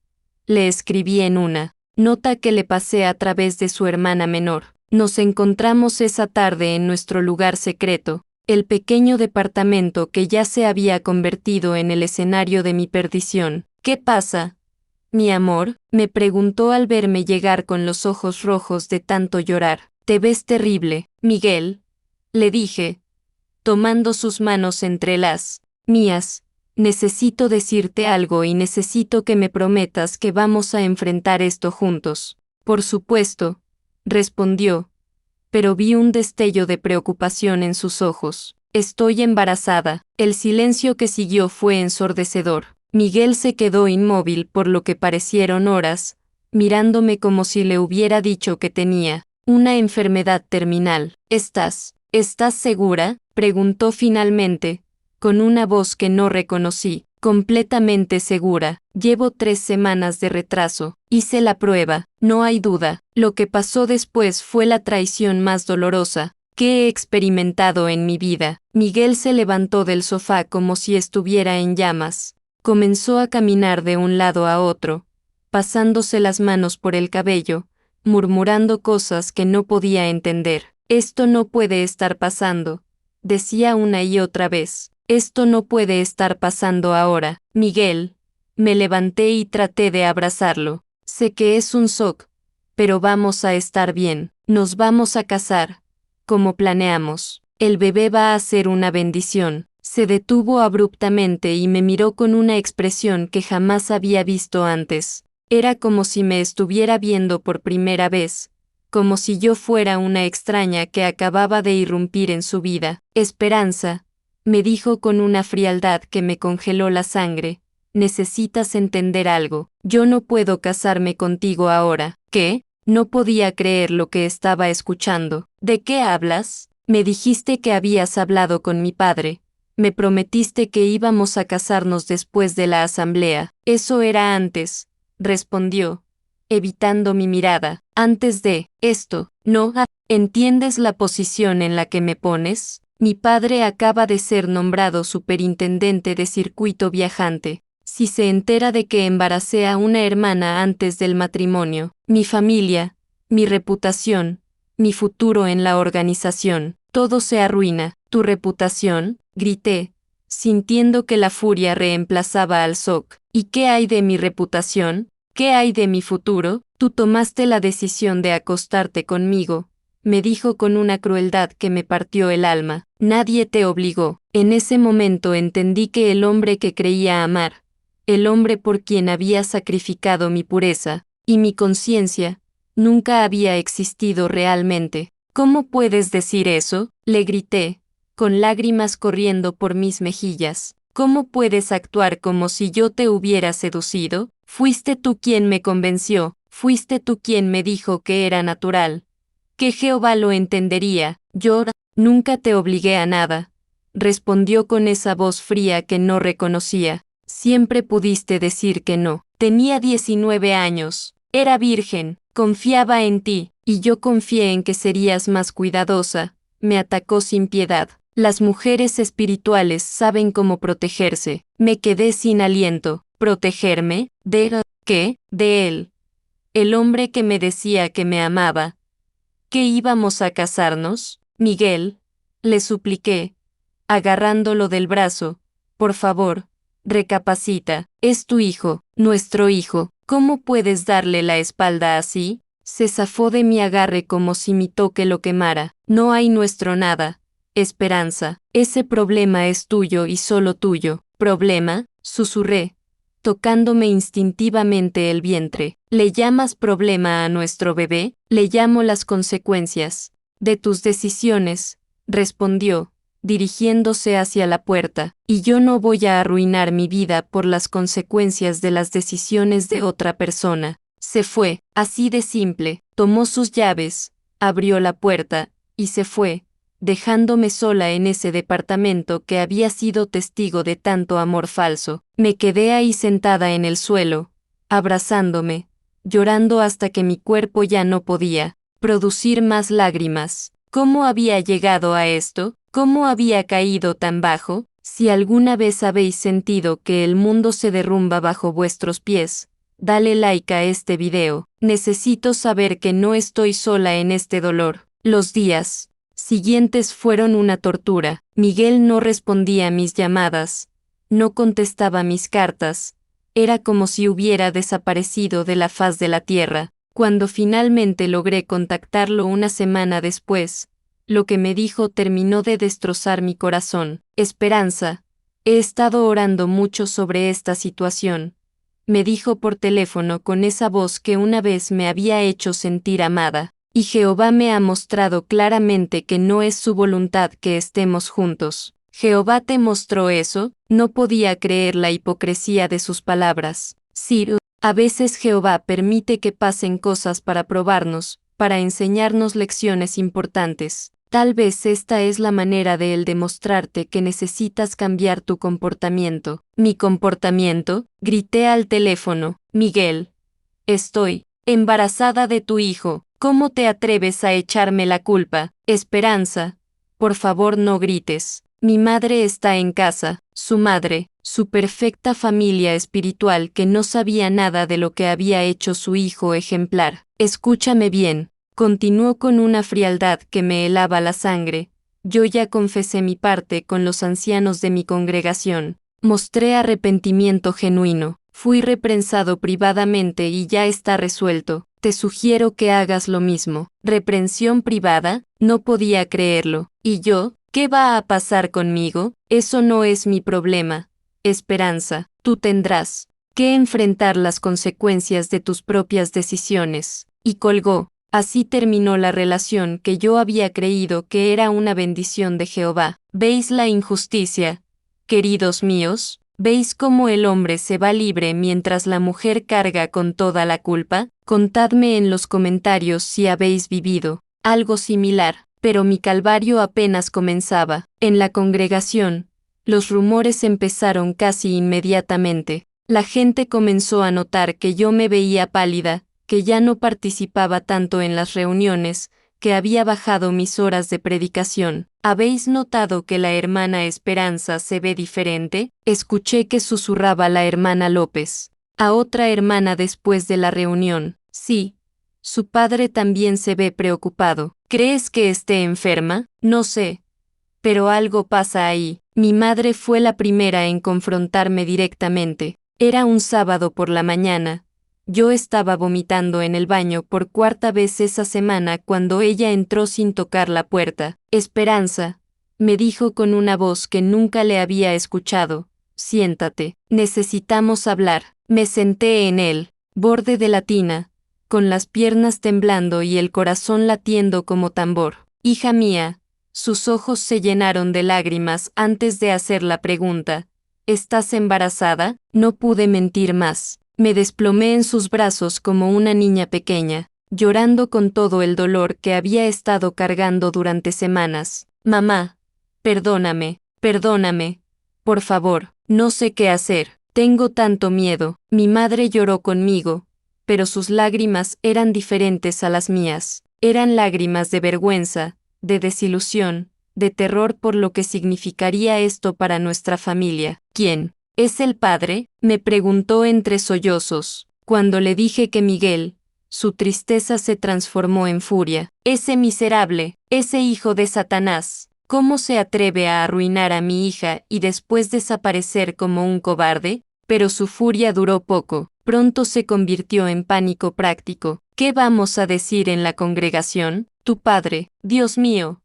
S1: le escribí en una nota que le pasé a través de su hermana menor. Nos encontramos esa tarde en nuestro lugar secreto, el pequeño departamento que ya se había convertido en el escenario de mi perdición. ¿Qué pasa, mi amor?, me preguntó al verme llegar con los ojos rojos de tanto llorar. Te ves terrible, Miguel, le dije, tomando sus manos entre las mías. Necesito decirte algo y necesito que me prometas que vamos a enfrentar esto juntos. Por supuesto, respondió, pero vi un destello de preocupación en sus ojos. Estoy embarazada. El silencio que siguió fue ensordecedor. Miguel se quedó inmóvil por lo que parecieron horas, mirándome como si le hubiera dicho que tenía una enfermedad terminal. ¿Estás segura?, preguntó finalmente, con una voz que no reconocí. Completamente segura. Llevo 3 semanas de retraso. Hice la prueba, no hay duda. Lo que pasó después fue la traición más dolorosa que he experimentado en mi vida. Miguel se levantó del sofá como si estuviera en llamas. Comenzó a caminar de un lado a otro, pasándose las manos por el cabello, murmurando cosas que no podía entender. Esto no puede estar pasando, decía una y otra vez. Esto no puede estar pasando ahora, Miguel. Me levanté y traté de abrazarlo. Sé que es un shock, pero vamos a estar bien. Nos vamos a casar, como planeamos. El bebé va a ser una bendición. Se detuvo abruptamente y me miró con una expresión que jamás había visto antes. Era como si me estuviera viendo por primera vez, como si yo fuera una extraña que acababa de irrumpir en su vida. Esperanza, me dijo con una frialdad que me congeló la sangre, necesitas entender algo. Yo no puedo casarme contigo ahora. ¿Qué? No podía creer lo que estaba escuchando. ¿De qué hablas? Me dijiste que habías hablado con mi padre, Me prometiste que íbamos a casarnos después de la asamblea. Eso era antes, respondió, evitando mi mirada. Antes de esto, no. ¿Entiendes la posición en la que me pones? Mi padre acaba de ser nombrado superintendente de circuito viajante. Si se entera de que embaracé a una hermana antes del matrimonio, mi familia, mi reputación, mi futuro en la organización, todo se arruina. ¿Tu reputación?, grité, sintiendo que la furia reemplazaba al shock. ¿Y qué hay de mi reputación? ¿Qué hay de mi futuro? Tú tomaste la decisión de acostarte conmigo, me dijo con una crueldad que me partió el alma. Nadie te obligó. En ese momento entendí que el hombre que creía amar, el hombre por quien había sacrificado mi pureza y mi conciencia, nunca había existido realmente. ¿Cómo puedes decir eso?, le grité, con lágrimas corriendo por mis mejillas. ¿Cómo puedes actuar como si yo te hubiera seducido? Fuiste tú quien me convenció, fuiste tú quien me dijo que era natural, que Jehová lo entendería. Yo nunca te obligué a nada, respondió con esa voz fría que no reconocía. Siempre pudiste decir que no. Tenía 19 años, era virgen, confiaba en ti, y yo confié en que serías más cuidadosa. Me atacó sin piedad. Las mujeres espirituales saben cómo protegerse. Me quedé sin aliento. ¿Protegerme? ¿De qué? De él. El hombre que me decía que me amaba. ¿Que íbamos a casarnos? Miguel, le supliqué, agarrándolo del brazo. Por favor, recapacita. Es tu hijo, nuestro hijo. ¿Cómo puedes darle la espalda así? Se zafó de mi agarre como si mi toque lo quemara. No hay nuestro nada. Esperanza, ese problema es tuyo y solo tuyo. ¿Problema?, susurré, tocándome instintivamente el vientre. ¿Le llamas problema a nuestro bebé? Le llamo las consecuencias de tus decisiones, respondió, dirigiéndose hacia la puerta, y yo no voy a arruinar mi vida por las consecuencias de las decisiones de otra persona. Se fue, así de simple, tomó sus llaves, abrió la puerta, y se fue, dejándome sola en ese departamento que había sido testigo de tanto amor falso. Me quedé ahí sentada en el suelo, abrazándome, llorando hasta que mi cuerpo ya no podía producir más lágrimas. ¿Cómo había llegado a esto? ¿Cómo había caído tan bajo? Si alguna vez habéis sentido que el mundo se derrumba bajo vuestros pies, dale like a este video. Necesito saber que no estoy sola en este dolor. Los días siguientes fueron una tortura. Miguel no respondía a mis llamadas, no contestaba mis cartas, era como si hubiera desaparecido de la faz de la tierra. Cuando finalmente logré contactarlo una semana después, lo que me dijo terminó de destrozar mi corazón. Esperanza, he estado orando mucho sobre esta situación, me dijo por teléfono con esa voz que una vez me había hecho sentir amada. Y Jehová me ha mostrado claramente que no es su voluntad que estemos juntos. Jehová te mostró eso. No podía creer la hipocresía de sus palabras. Sí, a veces Jehová permite que pasen cosas para probarnos, para enseñarnos lecciones importantes. Tal vez esta es la manera de él demostrarte que necesitas cambiar tu comportamiento. ¿Mi comportamiento?, grité al teléfono. Miguel, estoy embarazada de tu hijo. ¿Cómo te atreves a echarme la culpa? Esperanza, por favor no grites. Mi madre está en casa, su madre, su perfecta familia espiritual que no sabía nada de lo que había hecho su hijo ejemplar. Escúchame bien, continuó con una frialdad que me helaba la sangre. Yo ya confesé mi parte con los ancianos de mi congregación. Mostré arrepentimiento genuino. Fui reprensado privadamente y ya está resuelto. Te sugiero que hagas lo mismo. ¿Reprensión privada? No podía creerlo. ¿Y yo? ¿Qué va a pasar conmigo? Eso no es mi problema. Esperanza, tú tendrás que enfrentar las consecuencias de tus propias decisiones. Y colgó. Así terminó la relación que yo había creído que era una bendición de Jehová. ¿Veis la injusticia, queridos míos? ¿Veis cómo el hombre se va libre mientras la mujer carga con toda la culpa? Contadme en los comentarios si habéis vivido algo similar, pero mi calvario apenas comenzaba. En la congregación, Los rumores empezaron casi inmediatamente. La gente comenzó a notar que yo me veía pálida, que ya no participaba tanto en las reuniones, que había bajado mis horas de predicación. ¿Habéis notado que la hermana Esperanza se ve diferente? Escuché que susurraba la hermana López a otra hermana después de la reunión. Sí. Su padre también se ve preocupado. ¿Crees que esté enferma? No sé. Pero algo pasa ahí. Mi madre fue la primera en confrontarme directamente. Era un sábado por la mañana. Yo estaba vomitando en el baño por cuarta vez esa semana cuando ella entró sin tocar la puerta. Esperanza, me dijo con una voz que nunca le había escuchado. Siéntate, necesitamos hablar. Me senté en el borde de la tina, con las piernas temblando y el corazón latiendo como tambor. Hija mía, sus ojos se llenaron de lágrimas antes de hacer la pregunta. ¿Estás embarazada? No pude mentir más. Me desplomé en sus brazos como una niña pequeña, llorando con todo el dolor que había estado cargando durante semanas. Mamá, perdóname, perdóname. Por favor, no sé qué hacer. Tengo tanto miedo. Mi madre lloró conmigo, pero sus lágrimas eran diferentes a las mías. Eran lágrimas de vergüenza, de desilusión, de terror por lo que significaría esto para nuestra familia. ¿Quién es el padre?, me preguntó entre sollozos. Cuando le dije que Miguel, su tristeza se transformó en furia. Ese miserable, ese hijo de Satanás, ¿cómo se atreve a arruinar a mi hija y después desaparecer como un cobarde? Pero su furia duró poco. Pronto se convirtió en pánico práctico. ¿Qué vamos a decir en la congregación? Tu padre, Dios mío.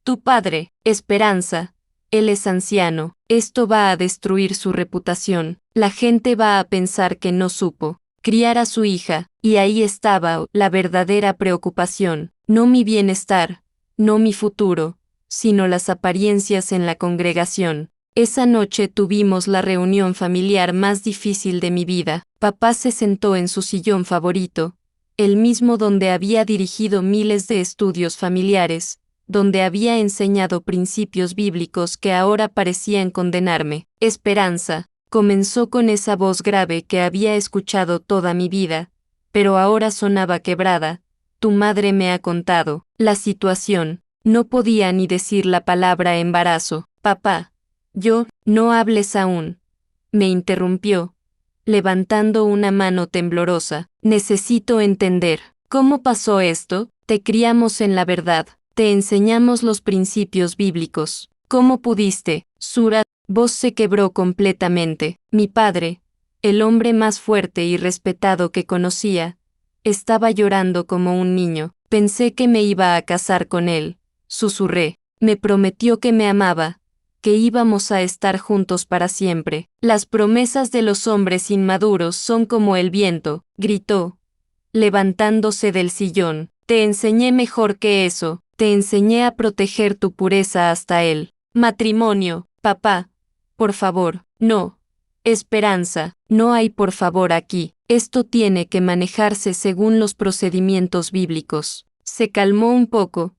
S1: Tu padre, Esperanza. Él es anciano. Esto va a destruir su reputación. La gente va a pensar que no supo criar a su hija, y ahí estaba la verdadera preocupación. No mi bienestar, no mi futuro, sino las apariencias en la congregación. Esa noche tuvimos la reunión familiar más difícil de mi vida. Papá se sentó en su sillón favorito, el mismo donde había dirigido miles de estudios familiares, donde había enseñado principios bíblicos que ahora parecían condenarme. Esperanza, comenzó con esa voz grave que había escuchado toda mi vida, pero ahora sonaba quebrada. Tu madre me ha contado la situación. No podía ni decir la palabra embarazo. Papá. No hables aún. Me interrumpió, levantando una mano temblorosa. Necesito entender. ¿Cómo pasó esto? Te criamos en la verdad. Te enseñamos los principios bíblicos. ¿Cómo pudiste? Sura, voz se quebró completamente. Mi padre, el hombre más fuerte y respetado que conocía, estaba llorando como un niño. Pensé que me iba a casar con él. Susurré. Me prometió que me amaba, que íbamos a estar juntos para siempre. Las promesas de los hombres inmaduros son como el viento, gritó, levantándose del sillón. Te enseñé mejor que eso, te enseñé a proteger tu pureza hasta el matrimonio. Papá, por favor, no. Esperanza, no hay por favor aquí. Esto tiene que manejarse según los procedimientos bíblicos. Se calmó un poco,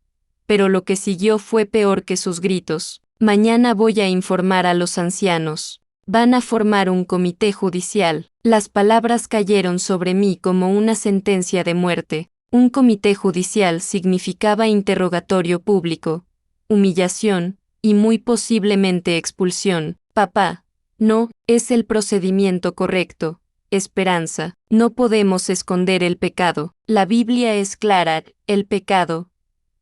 S1: pero lo que siguió fue peor que sus gritos. Mañana voy a informar a los ancianos. Van a formar un comité judicial. Las palabras cayeron sobre mí como una sentencia de muerte. Un comité judicial significaba interrogatorio público, humillación, y muy posiblemente expulsión. Papá, no, es el procedimiento correcto. Esperanza, no podemos esconder el pecado. La Biblia es clara, el pecado,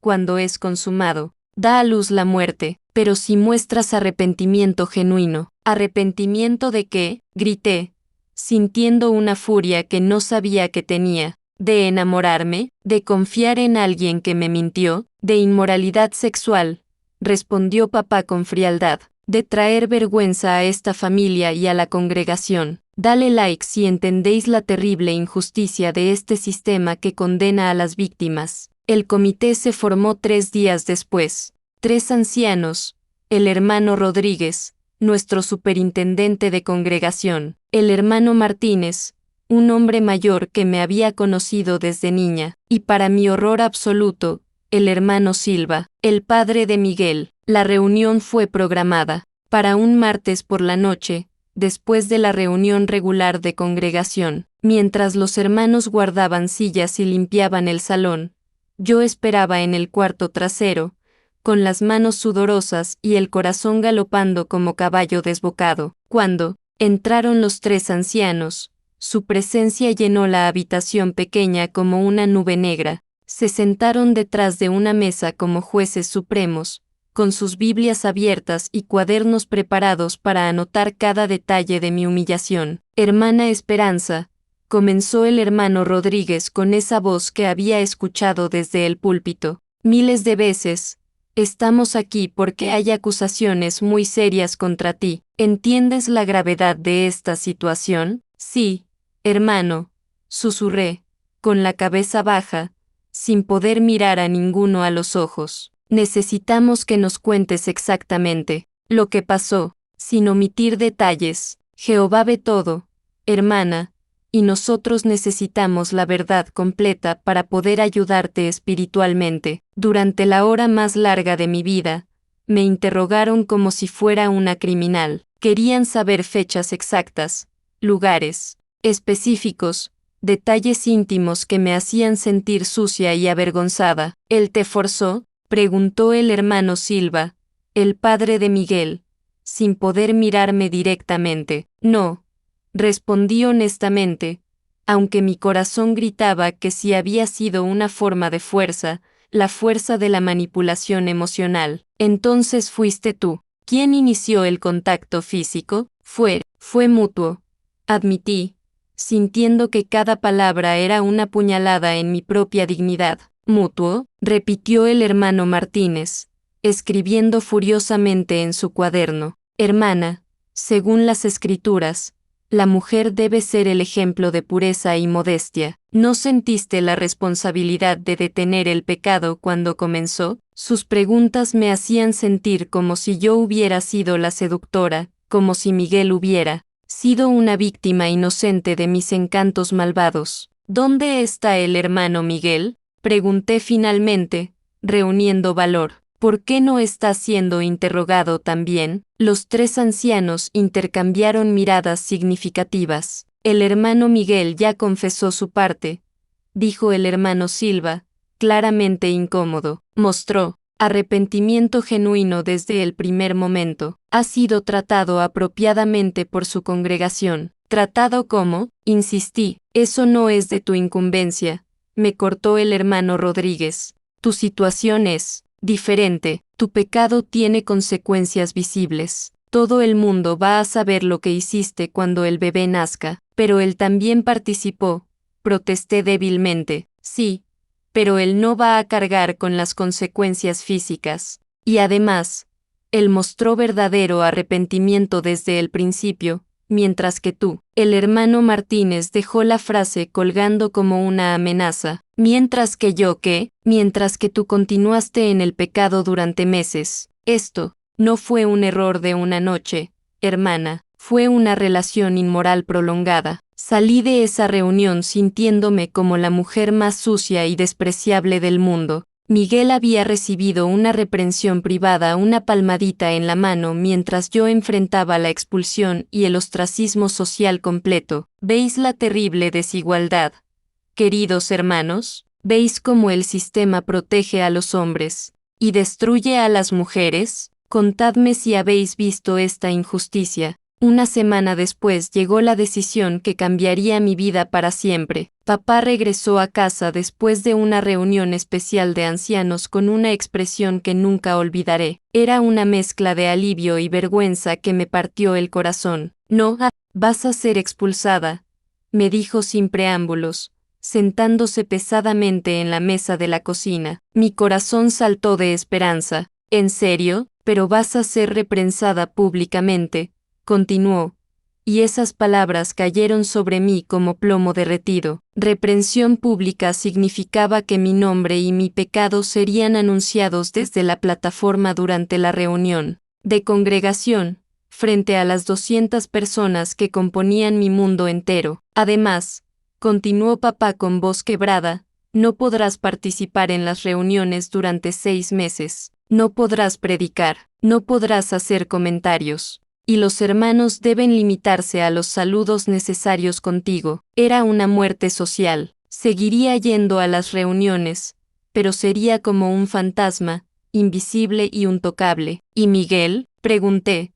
S1: cuando es consumado, da a luz la muerte. Pero si muestras arrepentimiento genuino. ¿Arrepentimiento de qué?, grité, sintiendo una furia que no sabía que tenía. ¿De enamorarme? ¿De confiar en alguien que me mintió? ¿De inmoralidad sexual?, respondió papá con frialdad. ¿De traer vergüenza a esta familia y a la congregación? Dale like si entendéis la terrible injusticia de este sistema que condena a las víctimas. El comité se formó 3 días después. 3 ancianos, el hermano Rodríguez, nuestro superintendente de congregación, el hermano Martínez, un hombre mayor que me había conocido desde niña, y para mi horror absoluto, el hermano Silva, el padre de Miguel. La reunión fue programada. para un martes por la noche, después de la reunión regular de congregación. Mientras los hermanos guardaban sillas y limpiaban el salón, yo esperaba en el cuarto trasero, con las manos sudorosas y el corazón galopando como caballo desbocado. Cuando entraron los tres ancianos, su presencia llenó la habitación pequeña como una nube negra. Se sentaron detrás de una mesa como jueces supremos, con sus Biblias abiertas y cuadernos preparados para anotar cada detalle de mi humillación. Hermana Esperanza, comenzó el hermano Rodríguez con esa voz que había escuchado desde el púlpito miles de veces. Estamos aquí porque hay acusaciones muy serias contra ti. ¿Entiendes la gravedad de esta situación? Sí, hermano, susurré, con la cabeza baja, sin poder mirar a ninguno a los ojos. Necesitamos que nos cuentes exactamente lo que pasó, sin omitir detalles. Jehová ve todo, hermana, y nosotros necesitamos la verdad completa para poder ayudarte espiritualmente. Durante la hora más larga de mi vida, me interrogaron como si fuera una criminal. Querían saber fechas exactas, lugares específicos, detalles íntimos que me hacían sentir sucia y avergonzada. ¿Él te forzó?, preguntó el hermano Silva, el padre de Miguel, sin poder mirarme directamente. No, respondí honestamente, aunque mi corazón gritaba que si había sido una forma de fuerza, la fuerza de la manipulación emocional. Entonces fuiste tú. ¿Quién inició el contacto físico? Fue mutuo, admití, sintiendo que cada palabra era una puñalada en mi propia dignidad. ¿Mutuo?, repitió el hermano Martínez, escribiendo furiosamente en su cuaderno. Hermana, según las Escrituras, la mujer debe ser el ejemplo de pureza y modestia. ¿No sentiste la responsabilidad de detener el pecado cuando comenzó? Sus preguntas me hacían sentir como si yo hubiera sido la seductora, como si Miguel hubiera sido una víctima inocente de mis encantos malvados. ¿Dónde está el hermano Miguel?, pregunté finalmente, reuniendo valor. ¿Por qué no está siendo interrogado también? Los tres ancianos intercambiaron miradas significativas. El hermano Miguel ya confesó su parte, dijo el hermano Silva, claramente incómodo. Mostró arrepentimiento genuino desde el primer momento. Ha sido tratado apropiadamente por su congregación. ¿Tratado cómo?, insistí. Eso no es de tu incumbencia, me cortó el hermano Rodríguez. Tu situación es diferente. Tu pecado tiene consecuencias visibles. Todo el mundo va a saber lo que hiciste cuando el bebé nazca. Pero él también participó, protesté débilmente. Sí, pero él no va a cargar con las consecuencias físicas. Y además, él mostró verdadero arrepentimiento desde el principio, mientras que tú. El hermano Martínez dejó la frase colgando como una amenaza. Mientras que yo, ¿qué? Mientras que tú continuaste en el pecado durante meses. Esto no fue un error de una noche, hermana, fue una relación inmoral prolongada. Salí de esa reunión sintiéndome como la mujer más sucia y despreciable del mundo. Miguel había recibido una reprensión privada, una palmadita en la mano mientras yo enfrentaba la expulsión y el ostracismo social completo. ¿Veis la terrible desigualdad, queridos hermanos? ¿Veis cómo el sistema protege a los hombres y destruye a las mujeres? Contadme si habéis visto esta injusticia. Una semana después llegó la decisión que cambiaría mi vida para siempre. Papá regresó a casa después de una reunión especial de ancianos con una expresión que nunca olvidaré. Era una mezcla de alivio y vergüenza que me partió el corazón. No, vas a ser expulsada, me dijo sin preámbulos, sentándose pesadamente en la mesa de la cocina. Mi corazón saltó de esperanza. ¿En serio? Pero vas a ser reprensada públicamente, continuó, y esas palabras cayeron sobre mí como plomo derretido. Reprensión pública significaba que mi nombre y mi pecado serían anunciados desde la plataforma durante la reunión de congregación, frente a las 200 personas que componían mi mundo entero. Además, continuó papá con voz quebrada, no podrás participar en las reuniones durante 6 meses. no podrás predicar, no podrás hacer comentarios. Y los hermanos deben limitarse a los saludos necesarios contigo. Era una muerte social. Seguiría yendo a las reuniones, pero sería como un fantasma, invisible y intocable. ¿Y Miguel?, pregunté,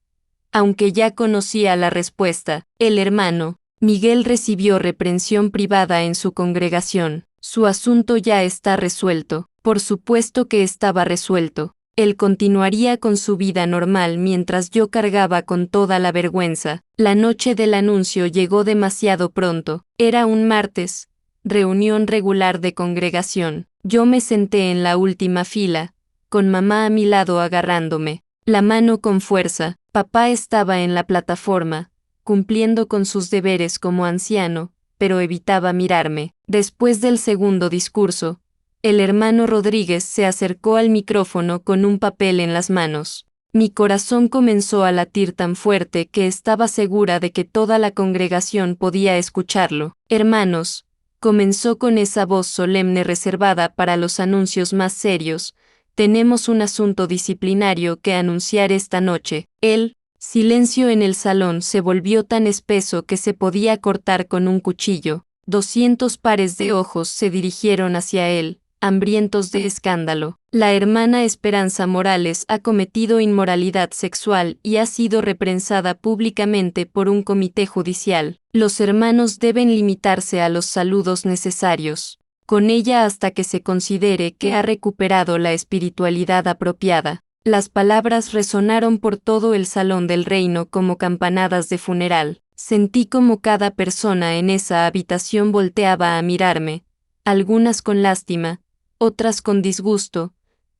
S1: aunque ya conocía la respuesta. El hermano Miguel recibió reprensión privada en su congregación. Su asunto ya está resuelto. Por supuesto que estaba resuelto. Él continuaría con su vida normal mientras yo cargaba con toda la vergüenza. La noche del anuncio llegó demasiado pronto. Era un martes, reunión regular de congregación. Yo me senté en la última fila, con mamá a mi lado agarrándome la mano con fuerza. Papá estaba en la plataforma, cumpliendo con sus deberes como anciano, pero evitaba mirarme. Después del segundo discurso, el hermano Rodríguez se acercó al micrófono con un papel en las manos. Mi corazón comenzó a latir tan fuerte que estaba segura de que toda la congregación podía escucharlo. Hermanos, comenzó con esa voz solemne reservada para los anuncios más serios, tenemos un asunto disciplinario que anunciar esta noche. El silencio en el salón se volvió tan espeso que se podía cortar con un cuchillo. 200 pares de ojos se dirigieron hacia él, hambrientos de escándalo. La hermana Esperanza Morales ha cometido inmoralidad sexual y ha sido reprensada públicamente por un comité judicial. Los hermanos deben limitarse a los saludos necesarios con ella hasta que se considere que ha recuperado la espiritualidad apropiada. Las palabras resonaron por todo el salón del reino como campanadas de funeral. Sentí como cada persona en esa habitación volteaba a mirarme, algunas con lástima, otras con disgusto,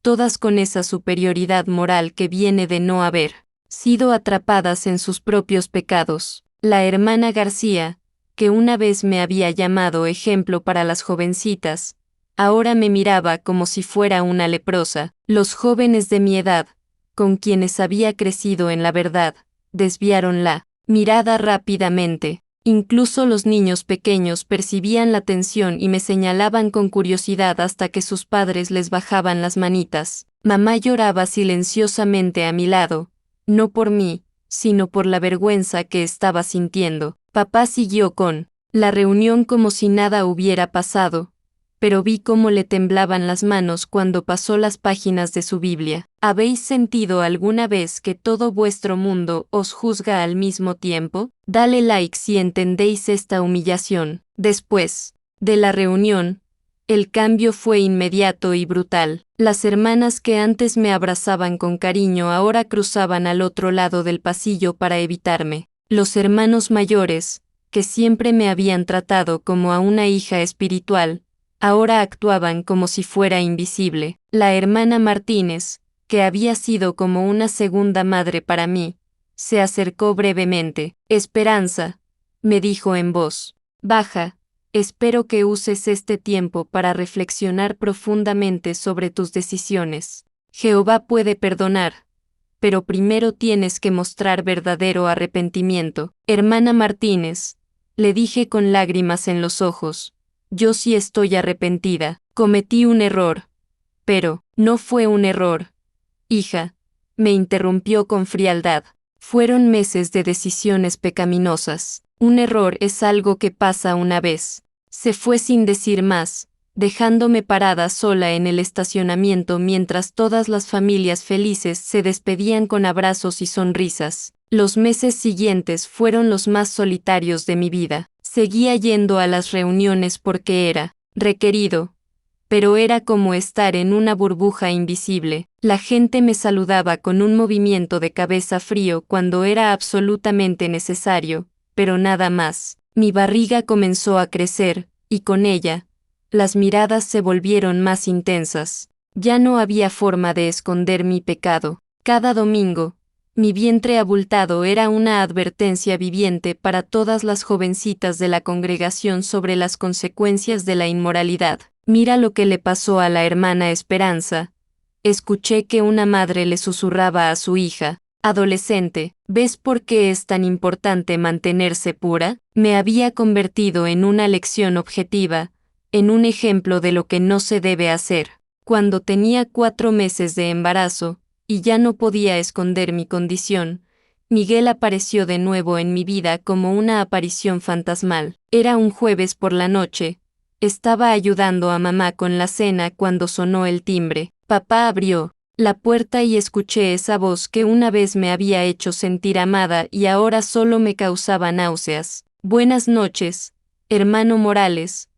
S1: todas con esa superioridad moral que viene de no haber sido atrapadas en sus propios pecados. La hermana García, que una vez me había llamado ejemplo para las jovencitas, ahora me miraba como si fuera una leprosa. Los jóvenes de mi edad, con quienes había crecido en la verdad, desviaron la mirada rápidamente. Incluso los niños pequeños percibían la tensión y me señalaban con curiosidad hasta que sus padres les bajaban las manitas. Mamá lloraba silenciosamente a mi lado, no por mí, sino por la vergüenza que estaba sintiendo. Papá siguió con la reunión como si nada hubiera pasado, pero vi cómo le temblaban las manos cuando pasó las páginas de su Biblia. ¿Habéis sentido alguna vez que todo vuestro mundo os juzga al mismo tiempo? Dale like si entendéis esta humillación. Después de la reunión, el cambio fue inmediato y brutal. Las hermanas que antes me abrazaban con cariño ahora cruzaban al otro lado del pasillo para evitarme. Los hermanos mayores, que siempre me habían tratado como a una hija espiritual, ahora actuaban como si fuera invisible. La hermana Martínez, que había sido como una segunda madre para mí, se acercó brevemente. Esperanza, me dijo en voz baja, espero que uses este tiempo para reflexionar profundamente sobre tus decisiones. Jehová puede perdonar, pero primero tienes que mostrar verdadero arrepentimiento. Hermana Martínez, le dije con lágrimas en los ojos, yo sí estoy arrepentida, cometí un error. Pero, no fue un error. Hija, me interrumpió con frialdad, fueron meses de decisiones pecaminosas. Un error es algo que pasa una vez. Se fue sin decir más, dejándome parada sola en el estacionamiento mientras todas las familias felices se despedían con abrazos y sonrisas. Los meses siguientes fueron los más solitarios de mi vida. Seguía yendo a las reuniones porque era requerido, pero era como estar en una burbuja invisible. La gente me saludaba con un movimiento de cabeza frío cuando era absolutamente necesario, pero nada más. Mi barriga comenzó a crecer, y con ella, las miradas se volvieron más intensas. Ya no había forma de esconder mi pecado. Cada domingo, mi vientre abultado era una advertencia viviente para todas las jovencitas de la congregación sobre las consecuencias de la inmoralidad. Mira lo que le pasó a la hermana Esperanza. Escuché que una madre le susurraba a su hija, adolescente, ¿ves por qué es tan importante mantenerse pura? Me había convertido en una lección objetiva, en un ejemplo de lo que no se debe hacer. Cuando tenía 4 meses de embarazo, y ya no podía esconder mi condición, Miguel apareció de nuevo en mi vida como una aparición fantasmal. Era un jueves por la noche. Estaba ayudando a mamá con la cena cuando sonó el timbre. Papá abrió la puerta y escuché esa voz que una vez me había hecho sentir amada y ahora solo me causaba náuseas. Buenas noches, hermano Morales,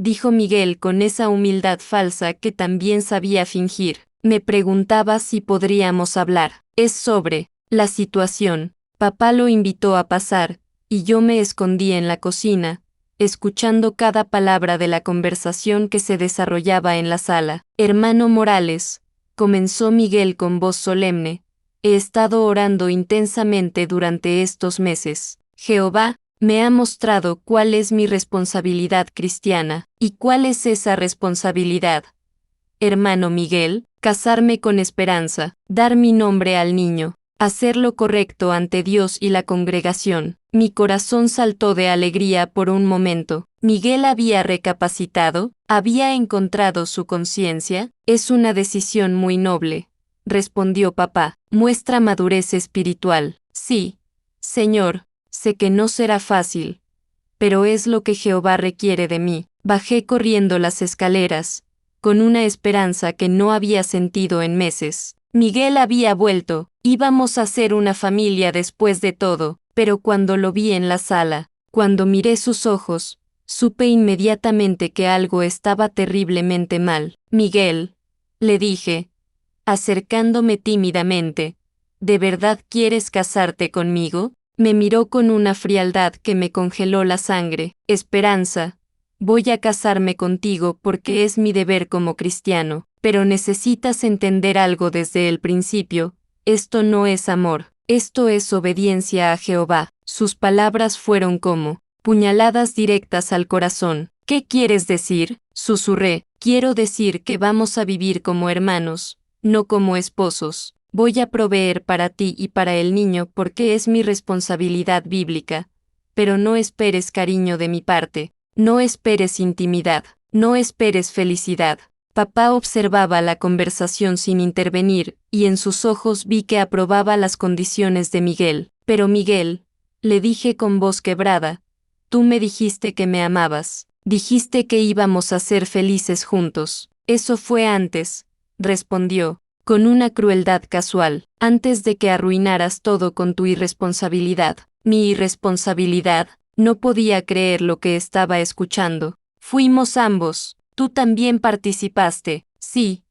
S1: dijo Miguel con esa humildad falsa que también sabía fingir. Me preguntaba si podríamos hablar. Es sobre la situación. Papá lo invitó a pasar, y yo me escondí en la cocina, escuchando cada palabra de la conversación que se desarrollaba en la sala. Hermano Morales, comenzó Miguel con voz solemne, he estado orando intensamente durante estos meses. Jehová me ha mostrado cuál es mi responsabilidad cristiana. ¿Y cuál es esa responsabilidad? Hermano Miguel, casarme con Esperanza, dar mi nombre al niño, hacer lo correcto ante Dios y la congregación. Mi corazón saltó de alegría por un momento. Miguel había recapacitado, había encontrado su conciencia. Es una decisión muy noble, respondió papá. Muestra madurez espiritual. Sí, Señor, sé que no será fácil, pero es lo que Jehová requiere de mí. Bajé corriendo las escaleras, con una esperanza que no había sentido en meses. Miguel había vuelto, íbamos a ser una familia después de todo, pero cuando lo vi en la sala, cuando miré sus ojos, supe inmediatamente que algo estaba terriblemente mal. Miguel, le dije, acercándome tímidamente, ¿de verdad quieres casarte conmigo? Me miró con una frialdad que me congeló la sangre. Esperanza, voy a casarme contigo porque es mi deber como cristiano, pero necesitas entender algo desde el principio, esto no es amor, esto es obediencia a Jehová. Sus palabras fueron como puñaladas directas al corazón. ¿Qué quieres decir? Susurré. Quiero decir que vamos a vivir como hermanos, no como esposos. Voy a proveer para ti y para el niño porque es mi responsabilidad bíblica, pero no esperes cariño de mi parte, no esperes intimidad, no esperes felicidad. Papá observaba la conversación sin intervenir, y en sus ojos vi que aprobaba las condiciones de Miguel. Pero Miguel, le dije con voz quebrada, tú me dijiste que me amabas, dijiste que íbamos a ser felices juntos. Eso fue antes, respondió, con una crueldad casual, antes de que arruinaras todo con tu irresponsabilidad. Mi irresponsabilidad, no podía creer lo que estaba escuchando. Fuimos ambos. Tú también participaste, sí.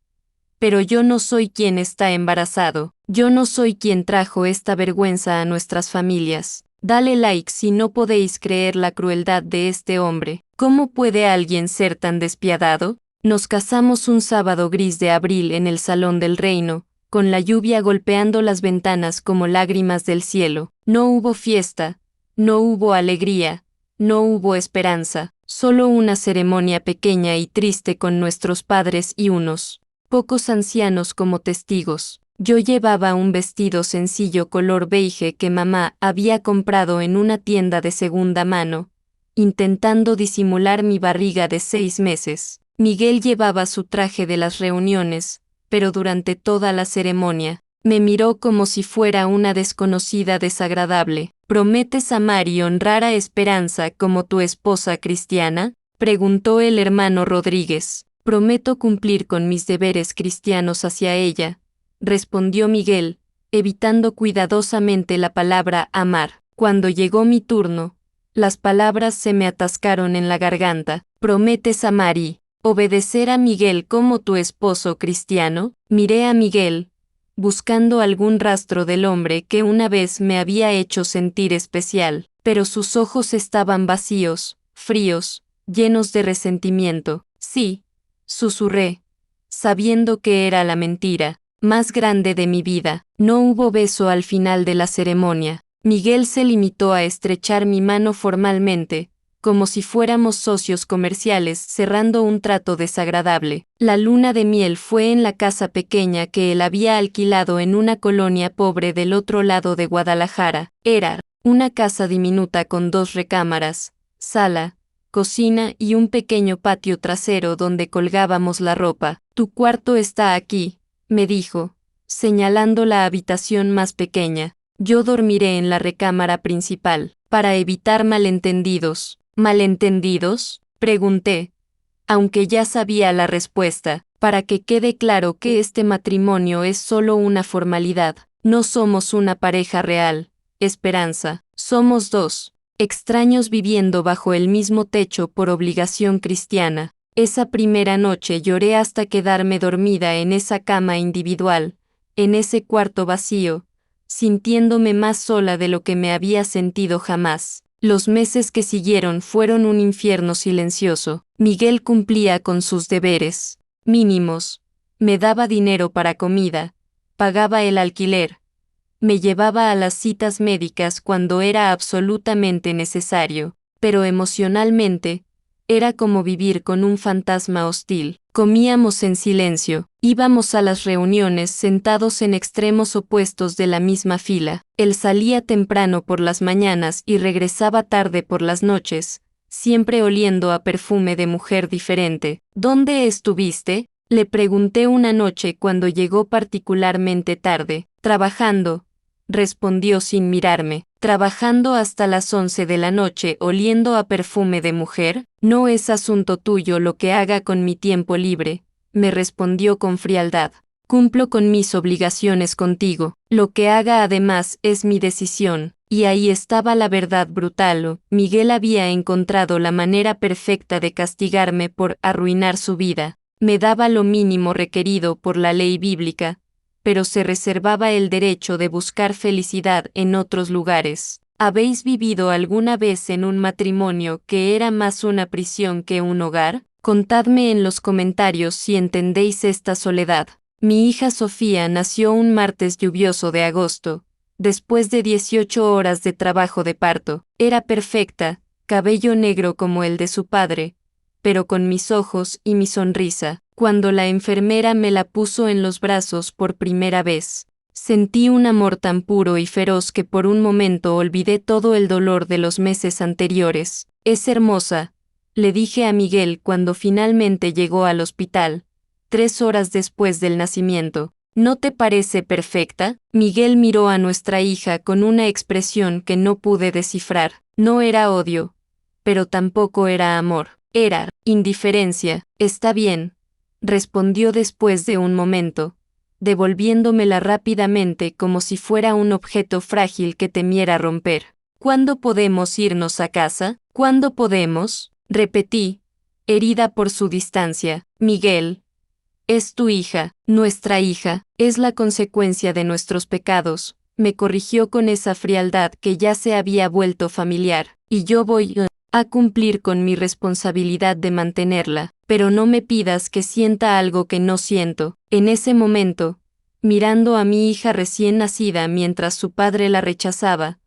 S1: Pero yo no soy quien está embarazado, yo no soy quien trajo esta vergüenza a nuestras familias. Dale like si no podéis creer la crueldad de este hombre. ¿Cómo puede alguien ser tan despiadado? Nos casamos un sábado gris de abril en el Salón del Reino, con la lluvia golpeando las ventanas como lágrimas del cielo. No hubo fiesta, no hubo alegría, no hubo esperanza. Solo una ceremonia pequeña y triste con nuestros padres y unos pocos ancianos como testigos. Yo llevaba un vestido sencillo color beige que mamá había comprado en una tienda de segunda mano, intentando disimular mi barriga de 6 meses. Miguel llevaba su traje de las reuniones, pero durante toda la ceremonia, me miró como si fuera una desconocida desagradable. ¿Prometes amar y honrar a Esperanza como tu esposa cristiana? Preguntó el hermano Rodríguez. Prometo cumplir con mis deberes cristianos hacia ella, respondió Miguel, evitando cuidadosamente la palabra amar. Cuando llegó mi turno, las palabras se me atascaron en la garganta. ¿Prometes amar y obedecer a Miguel como tu esposo cristiano? Miré a Miguel, buscando algún rastro del hombre que una vez me había hecho sentir especial, pero sus ojos estaban vacíos, fríos, llenos de resentimiento. Sí, susurré, sabiendo que era la mentira más grande de mi vida. No hubo beso al final de la ceremonia. Miguel se limitó a estrechar mi mano formalmente, como si fuéramos socios comerciales cerrando un trato desagradable. La luna de miel fue en la casa pequeña que él había alquilado en una colonia pobre del otro lado de Guadalajara. Era una casa diminuta con 2 recámaras, sala, cocina y un pequeño patio trasero donde colgábamos la ropa. Tu cuarto está aquí, me dijo, señalando la habitación más pequeña. Yo dormiré en la recámara principal, para evitar malentendidos. ¿Malentendidos?, pregunté, aunque ya sabía la respuesta, para que quede claro que este matrimonio es solo una formalidad. No somos una pareja real, Esperanza, somos dos extraños viviendo bajo el mismo techo por obligación cristiana. Esa primera noche lloré hasta quedarme dormida en esa cama individual, en ese cuarto vacío, sintiéndome más sola de lo que me había sentido jamás. Los meses que siguieron fueron un infierno silencioso. Miguel cumplía con sus deberes mínimos, me daba dinero para comida, pagaba el alquiler, me llevaba a las citas médicas cuando era absolutamente necesario, pero emocionalmente, era como vivir con un fantasma hostil. Comíamos en silencio, íbamos a las reuniones sentados en extremos opuestos de la misma fila. Él salía temprano por las mañanas y regresaba tarde por las noches, siempre oliendo a perfume de mujer diferente. ¿Dónde estuviste?, le pregunté una noche cuando llegó particularmente tarde. Trabajando, respondió sin mirarme. ¿Trabajando hasta las 11 de la noche oliendo a perfume de mujer? No es asunto tuyo lo que haga con mi tiempo libre, me respondió con frialdad. Cumplo con mis obligaciones contigo. Lo que haga además es mi decisión. Y ahí estaba la verdad brutal. Miguel había encontrado la manera perfecta de castigarme por arruinar su vida. Me daba lo mínimo requerido por la ley bíblica, pero se reservaba el derecho de buscar felicidad en otros lugares. ¿Habéis vivido alguna vez en un matrimonio que era más una prisión que un hogar? Contadme en los comentarios si entendéis esta soledad. Mi hija Sofía nació un martes lluvioso de agosto, después de 18 horas de trabajo de parto. Era perfecta, cabello negro como el de su padre, pero con mis ojos y mi sonrisa. Cuando la enfermera me la puso en los brazos por primera vez, sentí un amor tan puro y feroz que por un momento olvidé todo el dolor de los meses anteriores. Es hermosa, le dije a Miguel cuando finalmente llegó al hospital, 3 horas después del nacimiento. ¿No te parece perfecta? Miguel miró a nuestra hija con una expresión que no pude descifrar. No era odio, pero tampoco era amor. Era indiferencia. Está bien, respondió después de un momento, devolviéndomela rápidamente como si fuera un objeto frágil que temiera romper. ¿Cuándo podemos irnos a casa? ¿Cuándo podemos?, repetí, herida por su distancia. Miguel, es tu hija, nuestra hija, es la consecuencia de nuestros pecados, me corrigió con esa frialdad que ya se había vuelto familiar, y yo voy a cumplir con mi responsabilidad de mantenerla, pero no me pidas que sienta algo que no siento. En ese momento, mirando a mi hija recién nacida mientras su padre la rechazaba,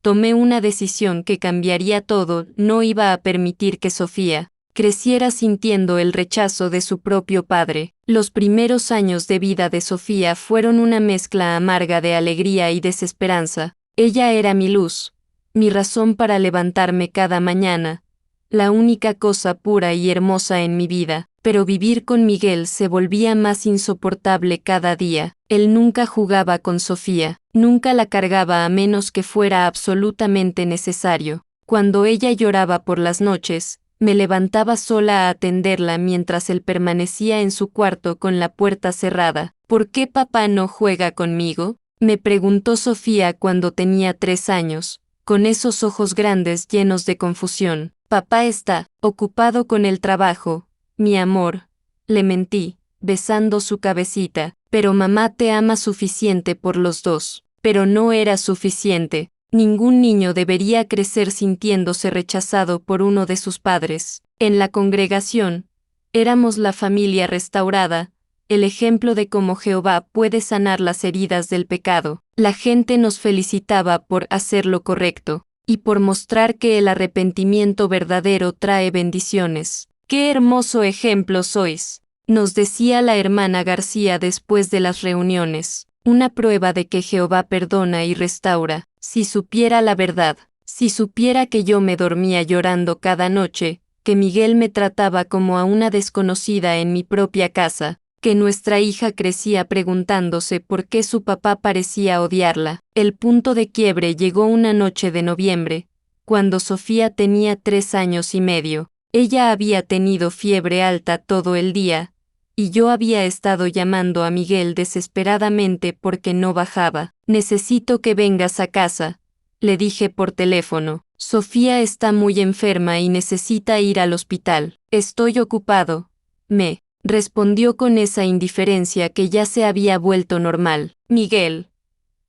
S1: tomé una decisión que cambiaría todo. No iba a permitir que Sofía creciera sintiendo el rechazo de su propio padre. Los primeros años de vida de Sofía fueron una mezcla amarga de alegría y desesperanza. Ella era mi luz, mi razón para levantarme cada mañana, la única cosa pura y hermosa en mi vida, pero vivir con Miguel se volvía más insoportable cada día. Él nunca jugaba con Sofía, nunca la cargaba a menos que fuera absolutamente necesario. Cuando ella lloraba por las noches, me levantaba sola a atenderla mientras él permanecía en su cuarto con la puerta cerrada. ¿Por qué papá no juega conmigo?, me preguntó Sofía cuando tenía 3 años, con esos ojos grandes llenos de confusión. Papá está ocupado con el trabajo, mi amor, le mentí, besando su cabecita. Pero mamá te ama suficiente por los dos. Pero no era suficiente. Ningún niño debería crecer sintiéndose rechazado por uno de sus padres. En la congregación, éramos la familia restaurada, el ejemplo de cómo Jehová puede sanar las heridas del pecado. La gente nos felicitaba por hacer lo correcto, y por mostrar que el arrepentimiento verdadero trae bendiciones. ¡Qué hermoso ejemplo sois!, nos decía la hermana García después de las reuniones. Una prueba de que Jehová perdona y restaura. Si supiera la verdad, si supiera que yo me dormía llorando cada noche, que Miguel me trataba como a una desconocida en mi propia casa, que nuestra hija crecía preguntándose por qué su papá parecía odiarla. El punto de quiebre llegó una noche de noviembre, cuando Sofía tenía 3 años y medio. Ella había tenido fiebre alta todo el día, y yo había estado llamando a Miguel desesperadamente porque no bajaba. Necesito que vengas a casa, le dije por teléfono. Sofía está muy enferma y necesita ir al hospital. Estoy ocupado, me respondió con esa indiferencia que ya se había vuelto normal. Miguel,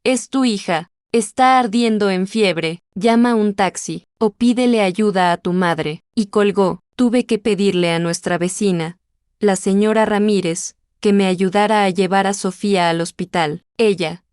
S1: es tu hija, está ardiendo en fiebre, llama un taxi, o pídele ayuda a tu madre. Y colgó. Tuve que pedirle a nuestra vecina, la señora Ramírez, que me ayudara a llevar a Sofía al hospital. Ella,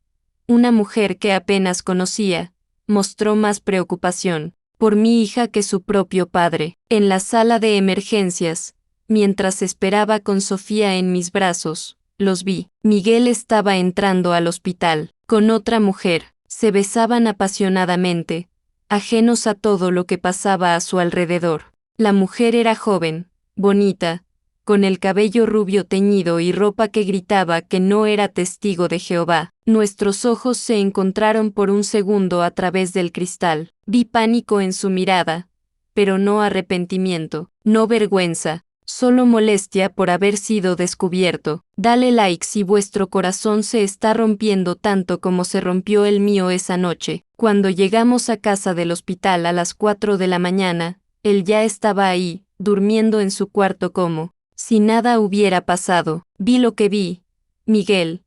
S1: una mujer que apenas conocía, mostró más preocupación por mi hija que su propio padre. En la sala de emergencias, mientras esperaba con Sofía en mis brazos, los vi. Miguel estaba entrando al hospital, con otra mujer. Se besaban apasionadamente, ajenos a todo lo que pasaba a su alrededor. La mujer era joven, bonita, con el cabello rubio teñido y ropa que gritaba que no era testigo de Jehová. Nuestros ojos se encontraron por un segundo a través del cristal. Vi pánico en su mirada, pero no arrepentimiento, no vergüenza, solo molestia por haber sido descubierto. Dale like si vuestro corazón se está rompiendo tanto como se rompió el mío esa noche. Cuando llegamos a casa del hospital a las 4 de la mañana, él ya estaba ahí, durmiendo en su cuarto como si nada hubiera pasado. Vi lo que vi, Miguel,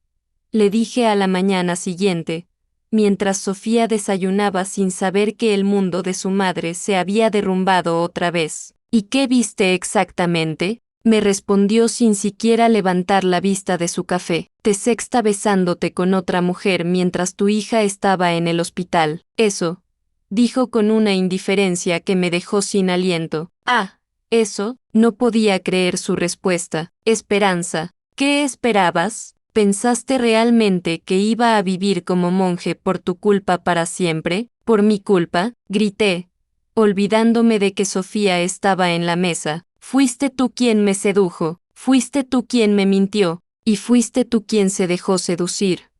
S1: le dije a la mañana siguiente, mientras Sofía desayunaba sin saber que el mundo de su madre se había derrumbado otra vez. ¿Y qué viste exactamente?, me respondió sin siquiera levantar la vista de su café. Te sexta besándote con otra mujer mientras tu hija estaba en el hospital. Eso, dijo con una indiferencia que me dejó sin aliento. Ah, eso, no podía creer su respuesta. Esperanza, ¿qué esperabas? ¿Pensaste realmente que iba a vivir como monje por tu culpa para siempre? ¿Por mi culpa?, grité, olvidándome de que Sofía estaba en la mesa. Fuiste tú quien me sedujo, fuiste tú quien me mintió, y fuiste tú quien se dejó seducir,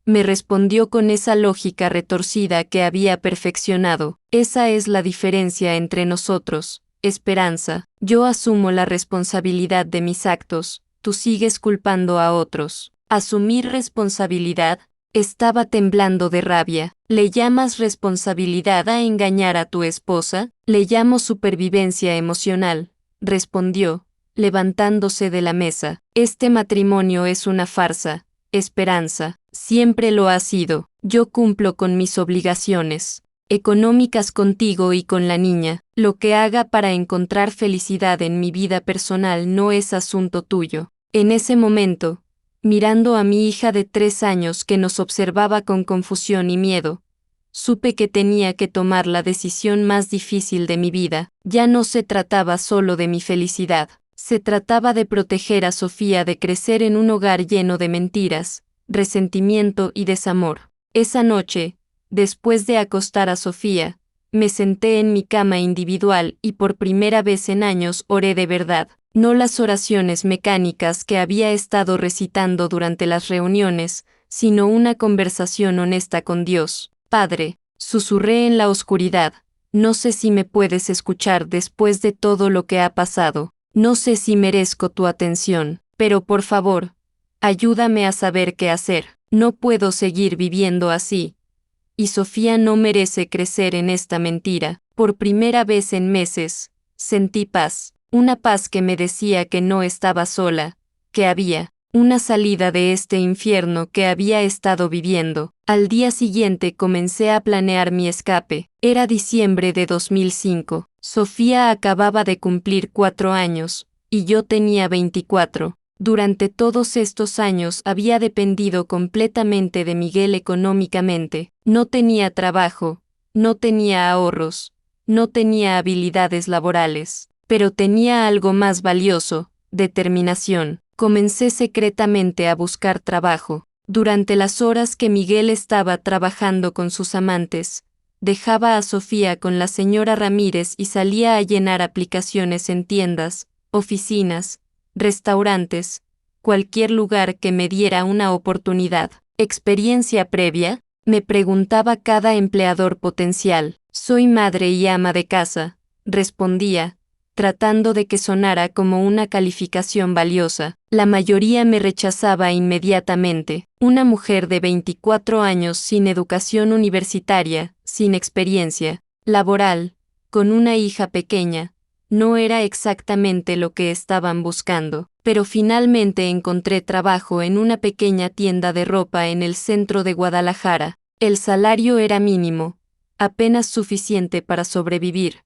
S1: me respondió con esa lógica retorcida que había perfeccionado. Esa es la diferencia entre nosotros, Esperanza. Yo asumo la responsabilidad de mis actos, tú sigues culpando a otros. Asumir responsabilidad. Estaba temblando de rabia. ¿Le llamas responsabilidad a engañar a tu esposa? Le llamo supervivencia emocional, respondió, levantándose de la mesa. Este matrimonio es una farsa, Esperanza. Siempre lo ha sido. Yo cumplo con mis obligaciones económicas contigo y con la niña. Lo que haga para encontrar felicidad en mi vida personal no es asunto tuyo. En ese momento, mirando a mi hija de 3 años que nos observaba con confusión y miedo, supe que tenía que tomar la decisión más difícil de mi vida. Ya no se trataba solo de mi felicidad, se trataba de proteger a Sofía de crecer en un hogar lleno de mentiras, resentimiento y desamor. Esa noche, después de acostar a Sofía, me senté en mi cama individual y por primera vez en años oré de verdad. No las oraciones mecánicas que había estado recitando durante las reuniones, sino una conversación honesta con Dios. Padre, susurré en la oscuridad, no sé si me puedes escuchar después de todo lo que ha pasado, no sé si merezco tu atención, pero por favor, ayúdame a saber qué hacer. No puedo seguir viviendo así. Y Sofía no merece crecer en esta mentira. Por primera vez en meses, sentí paz. Una paz que me decía que no estaba sola, que había una salida de este infierno que había estado viviendo. Al día siguiente comencé a planear mi escape. Era diciembre de 2005. Sofía acababa de cumplir 4 años, y yo tenía 24. Durante todos estos años había dependido completamente de Miguel económicamente. No tenía trabajo, no tenía ahorros, no tenía habilidades laborales. Pero tenía algo más valioso, determinación. Comencé secretamente a buscar trabajo. Durante las horas que Miguel estaba trabajando con sus amantes, dejaba a Sofía con la señora Ramírez y salía a llenar aplicaciones en tiendas, oficinas, restaurantes, cualquier lugar que me diera una oportunidad. ¿Experiencia previa?, me preguntaba cada empleador potencial. Soy madre y ama de casa, respondía, tratando de que sonara como una calificación valiosa. La mayoría me rechazaba inmediatamente. Una mujer de 24 años sin educación universitaria, sin experiencia laboral, con una hija pequeña, no era exactamente lo que estaban buscando, pero finalmente encontré trabajo en una pequeña tienda de ropa en el centro de Guadalajara. El salario era mínimo, apenas suficiente para sobrevivir,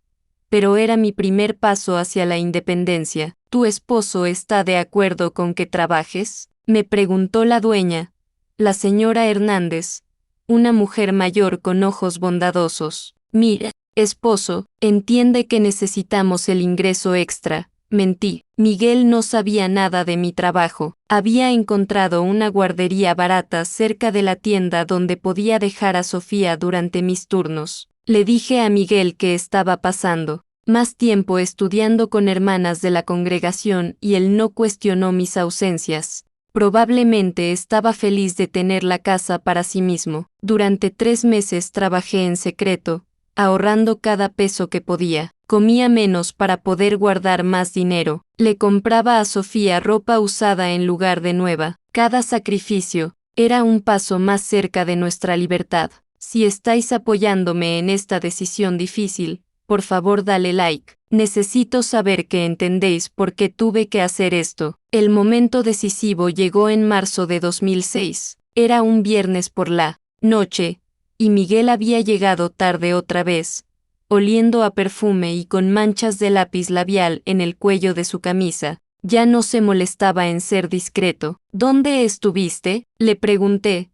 S1: pero era mi primer paso hacia la independencia. ¿Tu esposo está de acuerdo con que trabajes?, me preguntó la dueña, la señora Hernández, una mujer mayor con ojos bondadosos. Mira, esposo, entiende que necesitamos el ingreso extra. Mentí. Miguel no sabía nada de mi trabajo. Había encontrado una guardería barata cerca de la tienda donde podía dejar a Sofía durante mis turnos. Le dije a Miguel que estaba pasando más tiempo estudiando con hermanas de la congregación y él no cuestionó mis ausencias. Probablemente estaba feliz de tener la casa para sí mismo. Durante 3 meses trabajé en secreto, ahorrando cada peso que podía. Comía menos para poder guardar más dinero. Le compraba a Sofía ropa usada en lugar de nueva. Cada sacrificio era un paso más cerca de nuestra libertad. Si estáis apoyándome en esta decisión difícil, por favor dale like. Necesito saber que entendéis por qué tuve que hacer esto. El momento decisivo llegó en marzo de 2006. Era un viernes por la noche, y Miguel había llegado tarde otra vez, oliendo a perfume y con manchas de lápiz labial en el cuello de su camisa. Ya no se molestaba en ser discreto. ¿Dónde estuviste?, le pregunté,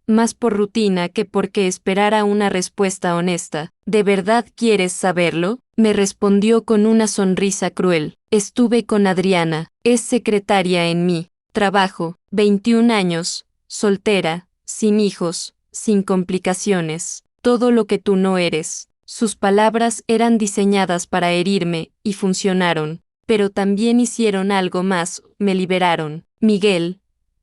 S1: más por rutina que porque esperara una respuesta honesta. ¿De verdad quieres saberlo?, me respondió con una sonrisa cruel. Estuve con Adriana, es secretaria en mi trabajo, 21 años, soltera, sin hijos, sin complicaciones, todo lo que tú no eres. Sus palabras eran diseñadas para herirme, y funcionaron, pero también hicieron algo más, me liberaron. Miguel,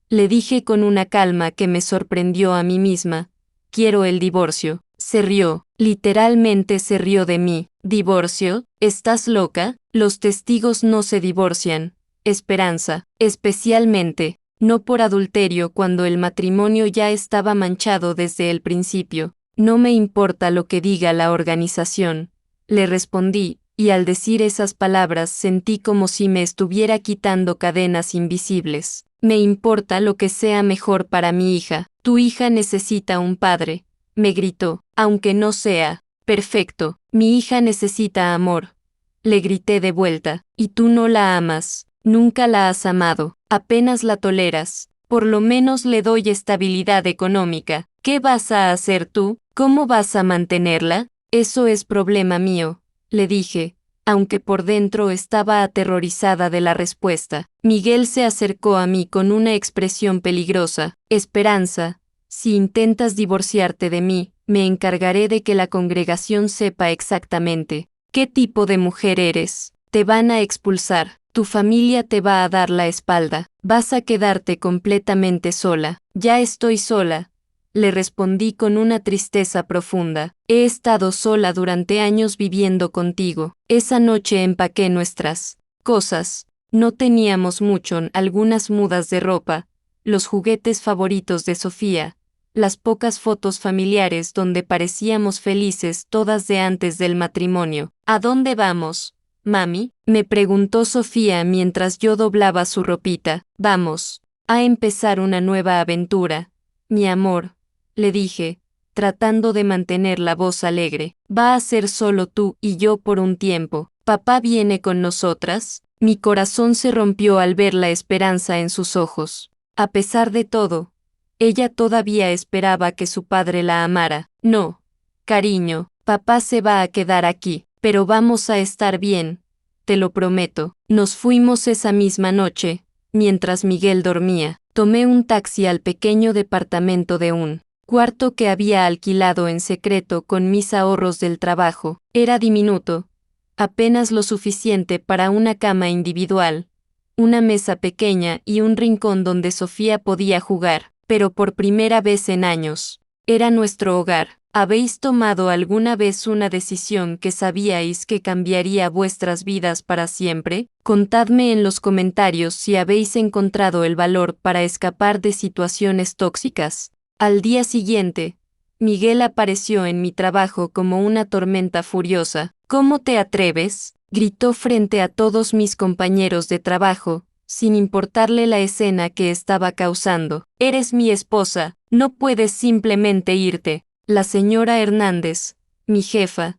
S1: le dije con una calma que me sorprendió a mí misma, quiero el divorcio. Se rió, literalmente se rió de mí. ¿Divorcio? ¿Estás loca? Los testigos no se divorcian. Esperanza, especialmente, no por adulterio cuando el matrimonio ya estaba manchado desde el principio. No me importa lo que diga la organización, le respondí, y al decir esas palabras sentí como si me estuviera quitando cadenas invisibles. Me importa lo que sea mejor para mi hija. Tu hija necesita un padre, me gritó, aunque no sea perfecto. Mi hija necesita amor, le grité de vuelta, y tú no la amas, nunca la has amado, apenas la toleras. Por lo menos le doy estabilidad económica. ¿Qué vas a hacer tú? ¿Cómo vas a mantenerla? Eso es problema mío, le dije, aunque por dentro estaba aterrorizada de la respuesta. Miguel se acercó a mí con una expresión peligrosa. Esperanza, si intentas divorciarte de mí, me encargaré de que la congregación sepa exactamente qué tipo de mujer eres. Te van a expulsar, tu familia te va a dar la espalda, vas a quedarte completamente sola. Ya estoy sola, le respondí con una tristeza profunda. He estado sola durante años viviendo contigo. Esa noche empaqué nuestras cosas. No teníamos mucho, algunas mudas de ropa, los juguetes favoritos de Sofía, las pocas fotos familiares donde parecíamos felices, todas de antes del matrimonio. ¿A dónde vamos, mami?, me preguntó Sofía mientras yo doblaba su ropita. Vamos a empezar una nueva aventura, mi amor, le dije, tratando de mantener la voz alegre. Va a ser solo tú y yo por un tiempo. ¿Papá viene con nosotras? Mi corazón se rompió al ver la esperanza en sus ojos. A pesar de todo, ella todavía esperaba que su padre la amara. No, cariño, papá se va a quedar aquí, pero vamos a estar bien, te lo prometo. Nos fuimos esa misma noche, mientras Miguel dormía. Tomé un taxi al pequeño departamento de un cuarto que había alquilado en secreto con mis ahorros del trabajo. Era diminuto, apenas lo suficiente para una cama individual, una mesa pequeña y un rincón donde Sofía podía jugar, pero por primera vez en años. Era nuestro hogar. ¿Habéis tomado alguna vez una decisión que sabíais que cambiaría vuestras vidas para siempre? Contadme en los comentarios si habéis encontrado el valor para escapar de situaciones tóxicas. Al día siguiente, Miguel apareció en mi trabajo como una tormenta furiosa. ¿Cómo te atreves?, gritó frente a todos mis compañeros de trabajo, sin importarle la escena que estaba causando. Eres mi esposa, no puedes simplemente irte. La señora Hernández, mi jefa,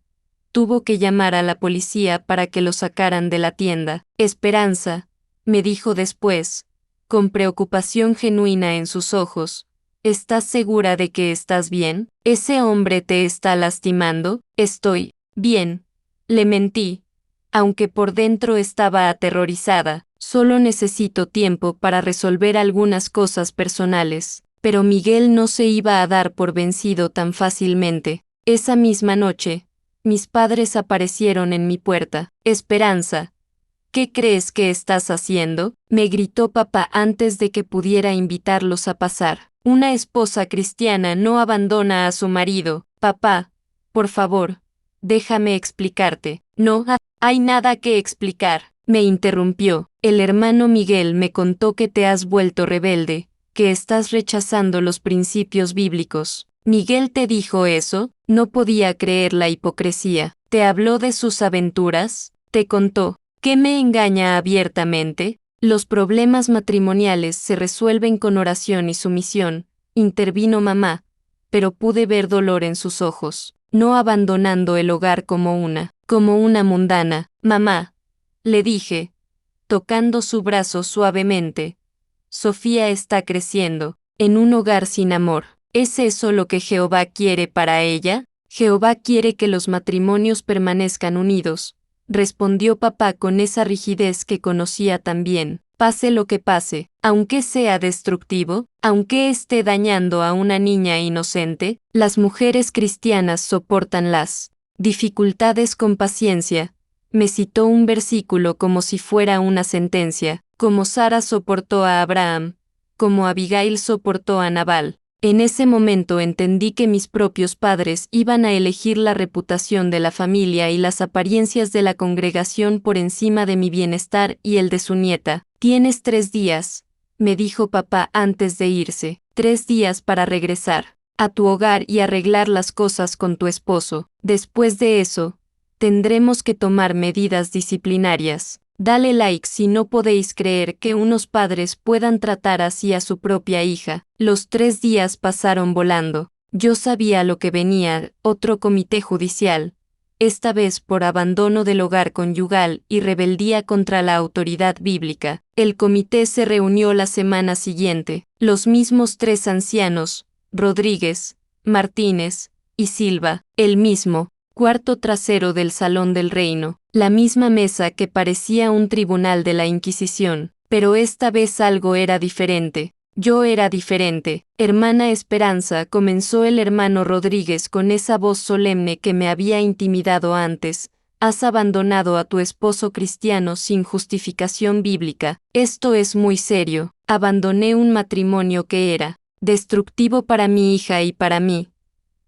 S1: tuvo que llamar a la policía para que lo sacaran de la tienda. Esperanza, me dijo después, con preocupación genuina en sus ojos, ¿estás segura de que estás bien? ¿Ese hombre te está lastimando? Estoy bien. Le mentí, aunque por dentro estaba aterrorizada. Solo necesito tiempo para resolver algunas cosas personales. Pero Miguel no se iba a dar por vencido tan fácilmente. Esa misma noche, mis padres aparecieron en mi puerta. Esperanza, ¿qué crees que estás haciendo?, me gritó papá antes de que pudiera invitarlos a pasar. Una esposa cristiana no abandona a su marido. Papá, por favor, déjame explicarte. No hay nada que explicar, me interrumpió. El hermano Miguel me contó que te has vuelto rebelde, que estás rechazando los principios bíblicos. ¿Miguel te dijo eso? No podía creer la hipocresía. ¿Te habló de sus aventuras? ¿Te contó que me engaña abiertamente? Los problemas matrimoniales se resuelven con oración y sumisión, intervino mamá, pero pude ver dolor en sus ojos. No abandonando el hogar como una mundana. Mamá, le dije, tocando su brazo suavemente. Sofía está creciendo, en un hogar sin amor. ¿Es eso lo que Jehová quiere para ella? Jehová quiere que los matrimonios permanezcan unidos, respondió papá con esa rigidez que conocía tan bien. Pase lo que pase, aunque sea destructivo, aunque esté dañando a una niña inocente, las mujeres cristianas soportan las dificultades con paciencia. Me citó un versículo como si fuera una sentencia. Como Sara soportó a Abraham, como Abigail soportó a Nabal. En ese momento entendí que mis propios padres iban a elegir la reputación de la familia y las apariencias de la congregación por encima de mi bienestar y el de su nieta. Tienes 3 días, me dijo papá antes de irse, 3 días para regresar a tu hogar y arreglar las cosas con tu esposo. Después de eso, tendremos que tomar medidas disciplinarias. Dale like si no podéis creer que unos padres puedan tratar así a su propia hija. Los 3 días pasaron volando. Yo sabía lo que venía, otro comité judicial, esta vez por abandono del hogar conyugal y rebeldía contra la autoridad bíblica. El comité se reunió la semana siguiente. Los mismos 3 ancianos, Rodríguez, Martínez y Silva, el mismo cuarto trasero del Salón del Reino, la misma mesa que parecía un tribunal de la Inquisición, pero esta vez algo era diferente. Yo era diferente. Hermana Esperanza, comenzó el hermano Rodríguez con esa voz solemne que me había intimidado antes. Has abandonado a tu esposo cristiano sin justificación bíblica. Esto es muy serio. Abandoné un matrimonio que era destructivo para mi hija y para mí.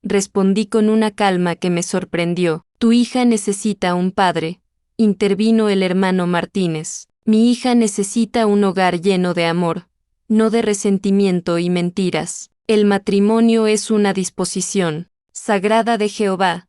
S1: Respondí con una calma que me sorprendió. Tu hija necesita un padre, intervino el hermano Martínez. Mi hija necesita un hogar lleno de amor, no de resentimiento y mentiras. El matrimonio es una disposición sagrada de Jehová,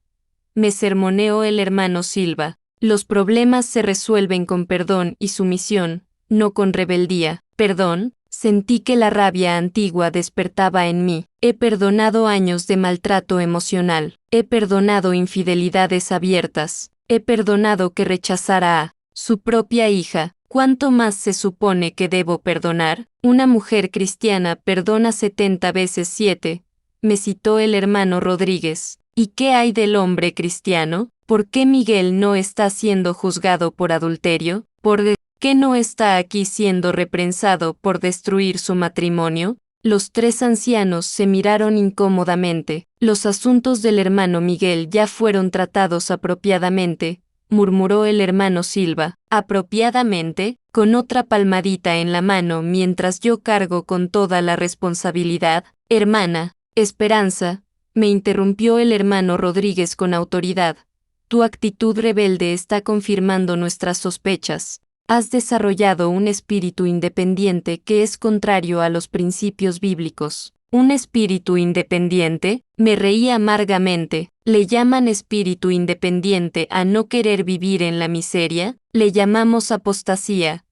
S1: me sermoneó el hermano Silva. Los problemas se resuelven con perdón y sumisión, no con rebeldía. ¿Perdón? Sentí que la rabia antigua despertaba en mí. He perdonado años de maltrato emocional. He perdonado infidelidades abiertas. He perdonado que rechazara a su propia hija. ¿Cuánto más se supone que debo perdonar? Una mujer cristiana perdona 70 veces 7, me citó el hermano Rodríguez. ¿Y qué hay del hombre cristiano? ¿Por qué Miguel no está siendo juzgado por adulterio? ¿Por qué no está aquí siendo reprensado por destruir su matrimonio? Los tres ancianos se miraron incómodamente. Los asuntos del hermano Miguel ya fueron tratados apropiadamente, murmuró el hermano Silva. ¿Apropiadamente? Con otra palmadita en la mano mientras yo cargo con toda la responsabilidad. Hermana, Esperanza, me interrumpió el hermano Rodríguez con autoridad. Tu actitud rebelde está confirmando nuestras sospechas. Has desarrollado un espíritu independiente que es contrario a los principios bíblicos. ¿Un espíritu independiente? Me reí amargamente. ¿Le llaman espíritu independiente a no querer vivir en la miseria? Le llamamos apostasía,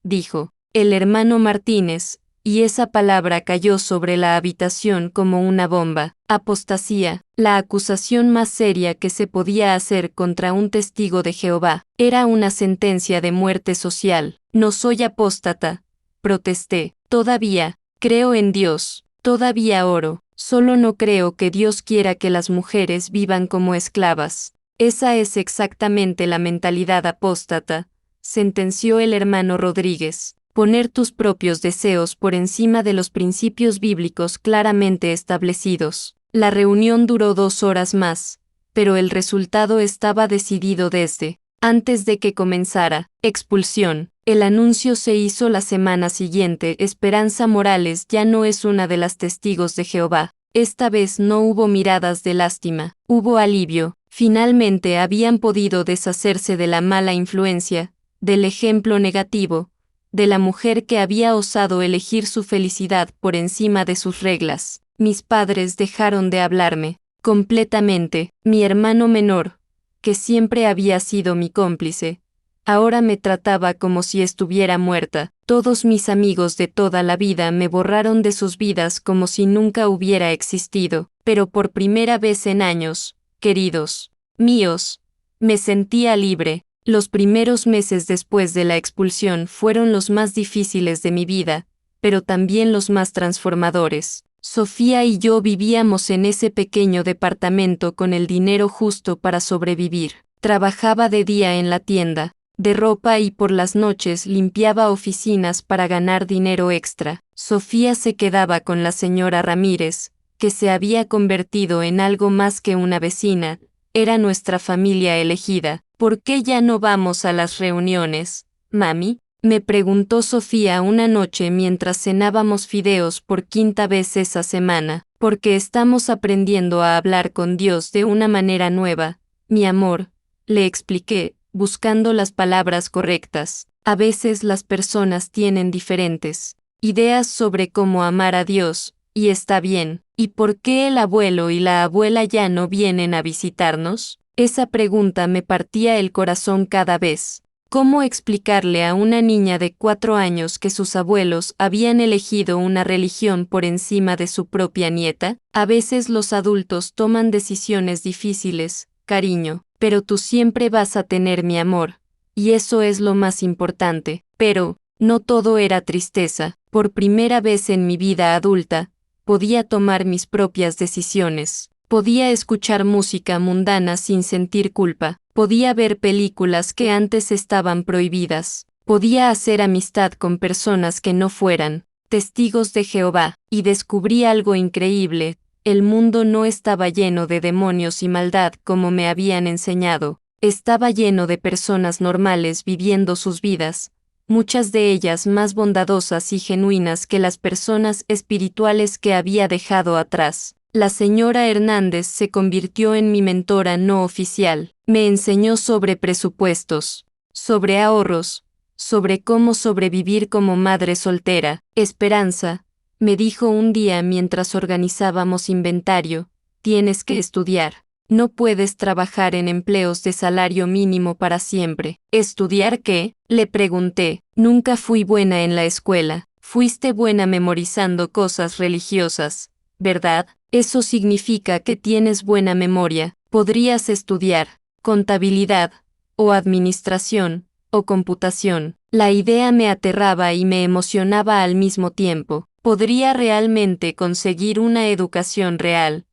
S1: dijo el hermano Martínez, y esa palabra cayó sobre la habitación como una bomba. Apostasía, la acusación más seria que se podía hacer contra un testigo de Jehová, era una sentencia de muerte social. No soy apóstata, protesté. Todavía, creo en Dios, todavía oro, solo no creo que Dios quiera que las mujeres vivan como esclavas. Esa es exactamente la mentalidad apóstata, sentenció el hermano Rodríguez. Poner tus propios deseos por encima de los principios bíblicos claramente establecidos. La reunión duró 2 horas más, pero el resultado estaba decidido desde antes de que comenzara. Expulsión. El anuncio se hizo la semana siguiente. Esperanza Morales ya no es una de las testigos de Jehová. Esta vez no hubo miradas de lástima, hubo alivio. Finalmente habían podido deshacerse de la mala influencia, del ejemplo negativo, de la mujer que había osado elegir su felicidad por encima de sus reglas. Mis padres dejaron de hablarme, completamente. Mi hermano menor, que siempre había sido mi cómplice, ahora me trataba como si estuviera muerta. Todos mis amigos de toda la vida me borraron de sus vidas como si nunca hubiera existido, pero por primera vez en años, queridos míos, me sentía libre. Los primeros meses después de la expulsión fueron los más difíciles de mi vida, pero también los más transformadores. Sofía y yo vivíamos en ese pequeño departamento con el dinero justo para sobrevivir. Trabajaba de día en la tienda de ropa y por las noches limpiaba oficinas para ganar dinero extra. Sofía se quedaba con la señora Ramírez, que se había convertido en algo más que una vecina. Era nuestra familia elegida. ¿Por qué ya no vamos a las reuniones, mami? Me preguntó Sofía una noche mientras cenábamos fideos por 5ª vez esa semana. Porque estamos aprendiendo a hablar con Dios de una manera nueva, mi amor, le expliqué, buscando las palabras correctas. A veces las personas tienen diferentes ideas sobre cómo amar a Dios, y está bien. ¿Y por qué el abuelo y la abuela ya no vienen a visitarnos? Esa pregunta me partía el corazón cada vez. ¿Cómo explicarle a una niña de 4 años que sus abuelos habían elegido una religión por encima de su propia nieta? A veces los adultos toman decisiones difíciles, cariño, pero tú siempre vas a tener mi amor, y eso es lo más importante. Pero, no todo era tristeza. Por primera vez en mi vida adulta, podía tomar mis propias decisiones. Podía escuchar música mundana sin sentir culpa. Podía ver películas que antes estaban prohibidas. Podía hacer amistad con personas que no fueran testigos de Jehová. Y descubrí algo increíble. El mundo no estaba lleno de demonios y maldad como me habían enseñado. Estaba lleno de personas normales viviendo sus vidas, muchas de ellas más bondadosas y genuinas que las personas espirituales que había dejado atrás. La señora Hernández se convirtió en mi mentora no oficial. Me enseñó sobre presupuestos, sobre ahorros, sobre cómo sobrevivir como madre soltera. Esperanza, me dijo un día mientras organizábamos inventario, tienes que estudiar. No puedes trabajar en empleos de salario mínimo para siempre. ¿Estudiar qué? Le pregunté. Nunca fui buena en la escuela. Fuiste buena memorizando cosas religiosas, ¿verdad? Eso significa que tienes buena memoria. Podrías estudiar contabilidad, o administración, o computación. La idea me aterraba y me emocionaba al mismo tiempo. ¿Podría realmente conseguir una educación real?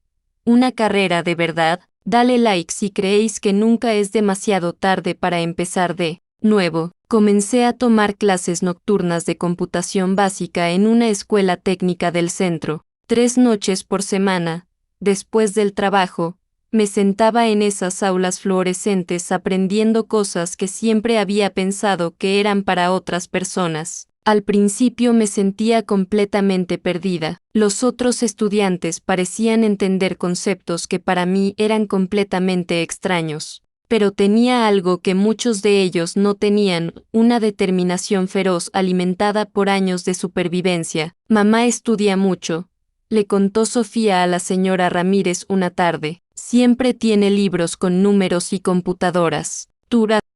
S1: ¿Una carrera de verdad? Dale like si creéis que nunca es demasiado tarde para empezar de nuevo. Comencé a tomar clases nocturnas de computación básica en una escuela técnica del centro. 3 noches por semana, después del trabajo, me sentaba en esas aulas fluorescentes aprendiendo cosas que siempre había pensado que eran para otras personas. Al principio me sentía completamente perdida. Los otros estudiantes parecían entender conceptos que para mí eran completamente extraños. Pero tenía algo que muchos de ellos no tenían, una determinación feroz alimentada por años de supervivencia. Mamá estudia mucho, le contó Sofía a la señora Ramírez una tarde. Siempre tiene libros con números y computadoras.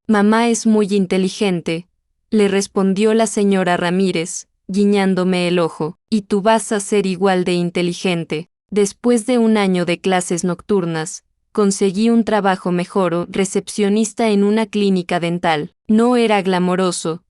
S1: Mamá es muy inteligente, le respondió la señora Ramírez, guiñándome el ojo, y tú vas a ser igual de inteligente. Después de un año de clases nocturnas, conseguí un trabajo mejor, recepcionista en una clínica dental. No era glamoroso,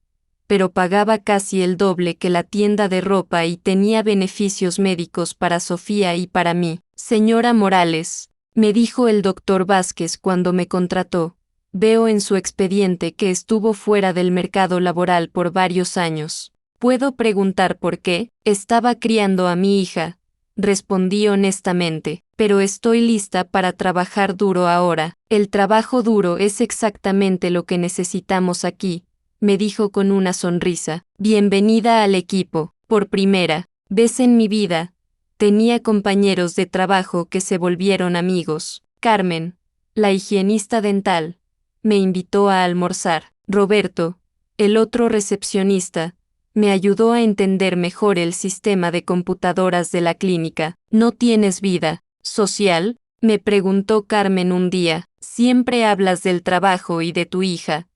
S1: pero pagaba casi el doble que la tienda de ropa y tenía beneficios médicos para Sofía y para mí. Señora Morales, me dijo el doctor Vázquez cuando me contrató, veo en su expediente que estuvo fuera del mercado laboral por varios años. ¿Puedo preguntar por qué? Estaba criando a mi hija, respondí honestamente, pero estoy lista para trabajar duro ahora. El trabajo duro es exactamente lo que necesitamos aquí, me dijo con una sonrisa. Bienvenida al equipo. Por primera vez en mi vida, tenía compañeros de trabajo que se volvieron amigos. Carmen, la higienista dental, me invitó a almorzar. Roberto, el otro recepcionista, me ayudó a entender mejor el sistema de computadoras de la clínica. ¿No tienes vida social?, me preguntó Carmen un día. Siempre hablas del trabajo y de tu hija.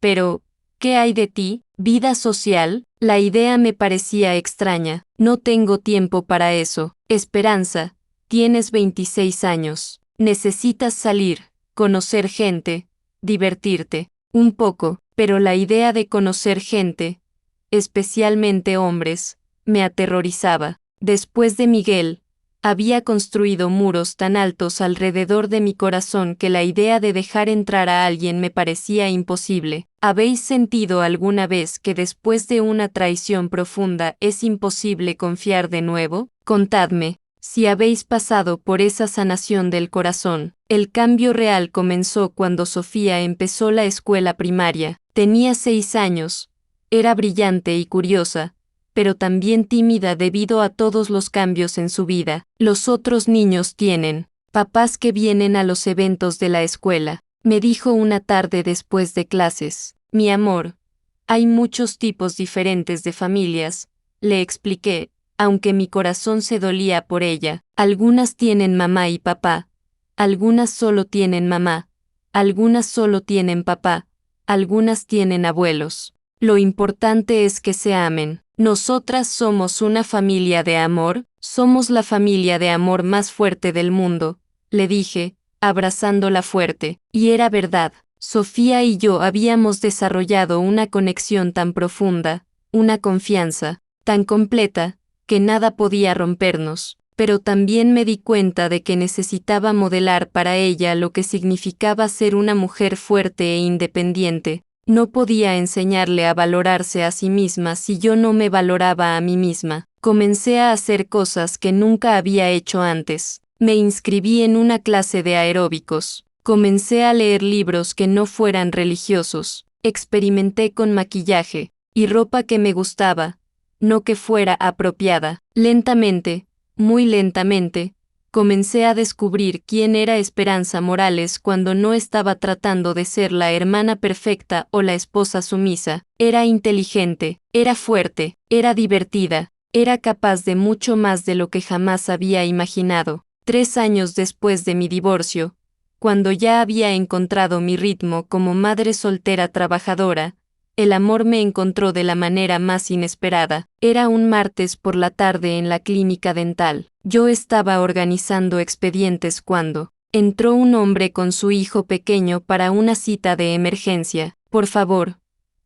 S1: Pero, ¿qué hay de ti? ¿Vida social? La idea me parecía extraña. No tengo tiempo para eso. Esperanza, tienes 26 años. Necesitas salir, conocer gente, divertirte. Un poco, pero la idea de conocer gente, especialmente hombres, me aterrorizaba. Después de Miguel, había construido muros tan altos alrededor de mi corazón que la idea de dejar entrar a alguien me parecía imposible. ¿Habéis sentido alguna vez que después de una traición profunda es imposible confiar de nuevo? Contadme, si habéis pasado por esa sanación del corazón. El cambio real comenzó cuando Sofía empezó la escuela primaria. Tenía 6 años. Era brillante y curiosa, pero también tímida debido a todos los cambios en su vida. Los otros niños tienen papás que vienen a los eventos de la escuela, me dijo una tarde después de clases. Mi amor, hay muchos tipos diferentes de familias, le expliqué, aunque mi corazón se dolía por ella. Algunas tienen mamá y papá, algunas solo tienen mamá, algunas solo tienen papá, algunas tienen abuelos. Lo importante es que se amen. Nosotras somos una familia de amor, somos la familia de amor más fuerte del mundo, le dije, abrazándola fuerte. Y era verdad, Sofía y yo habíamos desarrollado una conexión tan profunda, una confianza tan completa, que nada podía rompernos. Pero también me di cuenta de que necesitaba modelar para ella lo que significaba ser una mujer fuerte e independiente. No podía enseñarle a valorarse a sí misma si yo no me valoraba a mí misma. Comencé a hacer cosas que nunca había hecho antes. Me inscribí en una clase de aeróbicos. Comencé a leer libros que no fueran religiosos. Experimenté con maquillaje y ropa que me gustaba, no que fuera apropiada. Lentamente, muy lentamente, comencé a descubrir quién era Esperanza Morales cuando no estaba tratando de ser la hermana perfecta o la esposa sumisa. Era inteligente, era fuerte, era divertida, era capaz de mucho más de lo que jamás había imaginado. 3 años después de mi divorcio, cuando ya había encontrado mi ritmo como madre soltera trabajadora, el amor me encontró de la manera más inesperada. Era un martes por la tarde en la clínica dental. Yo estaba organizando expedientes cuando entró un hombre con su hijo pequeño para una cita de emergencia. Por favor,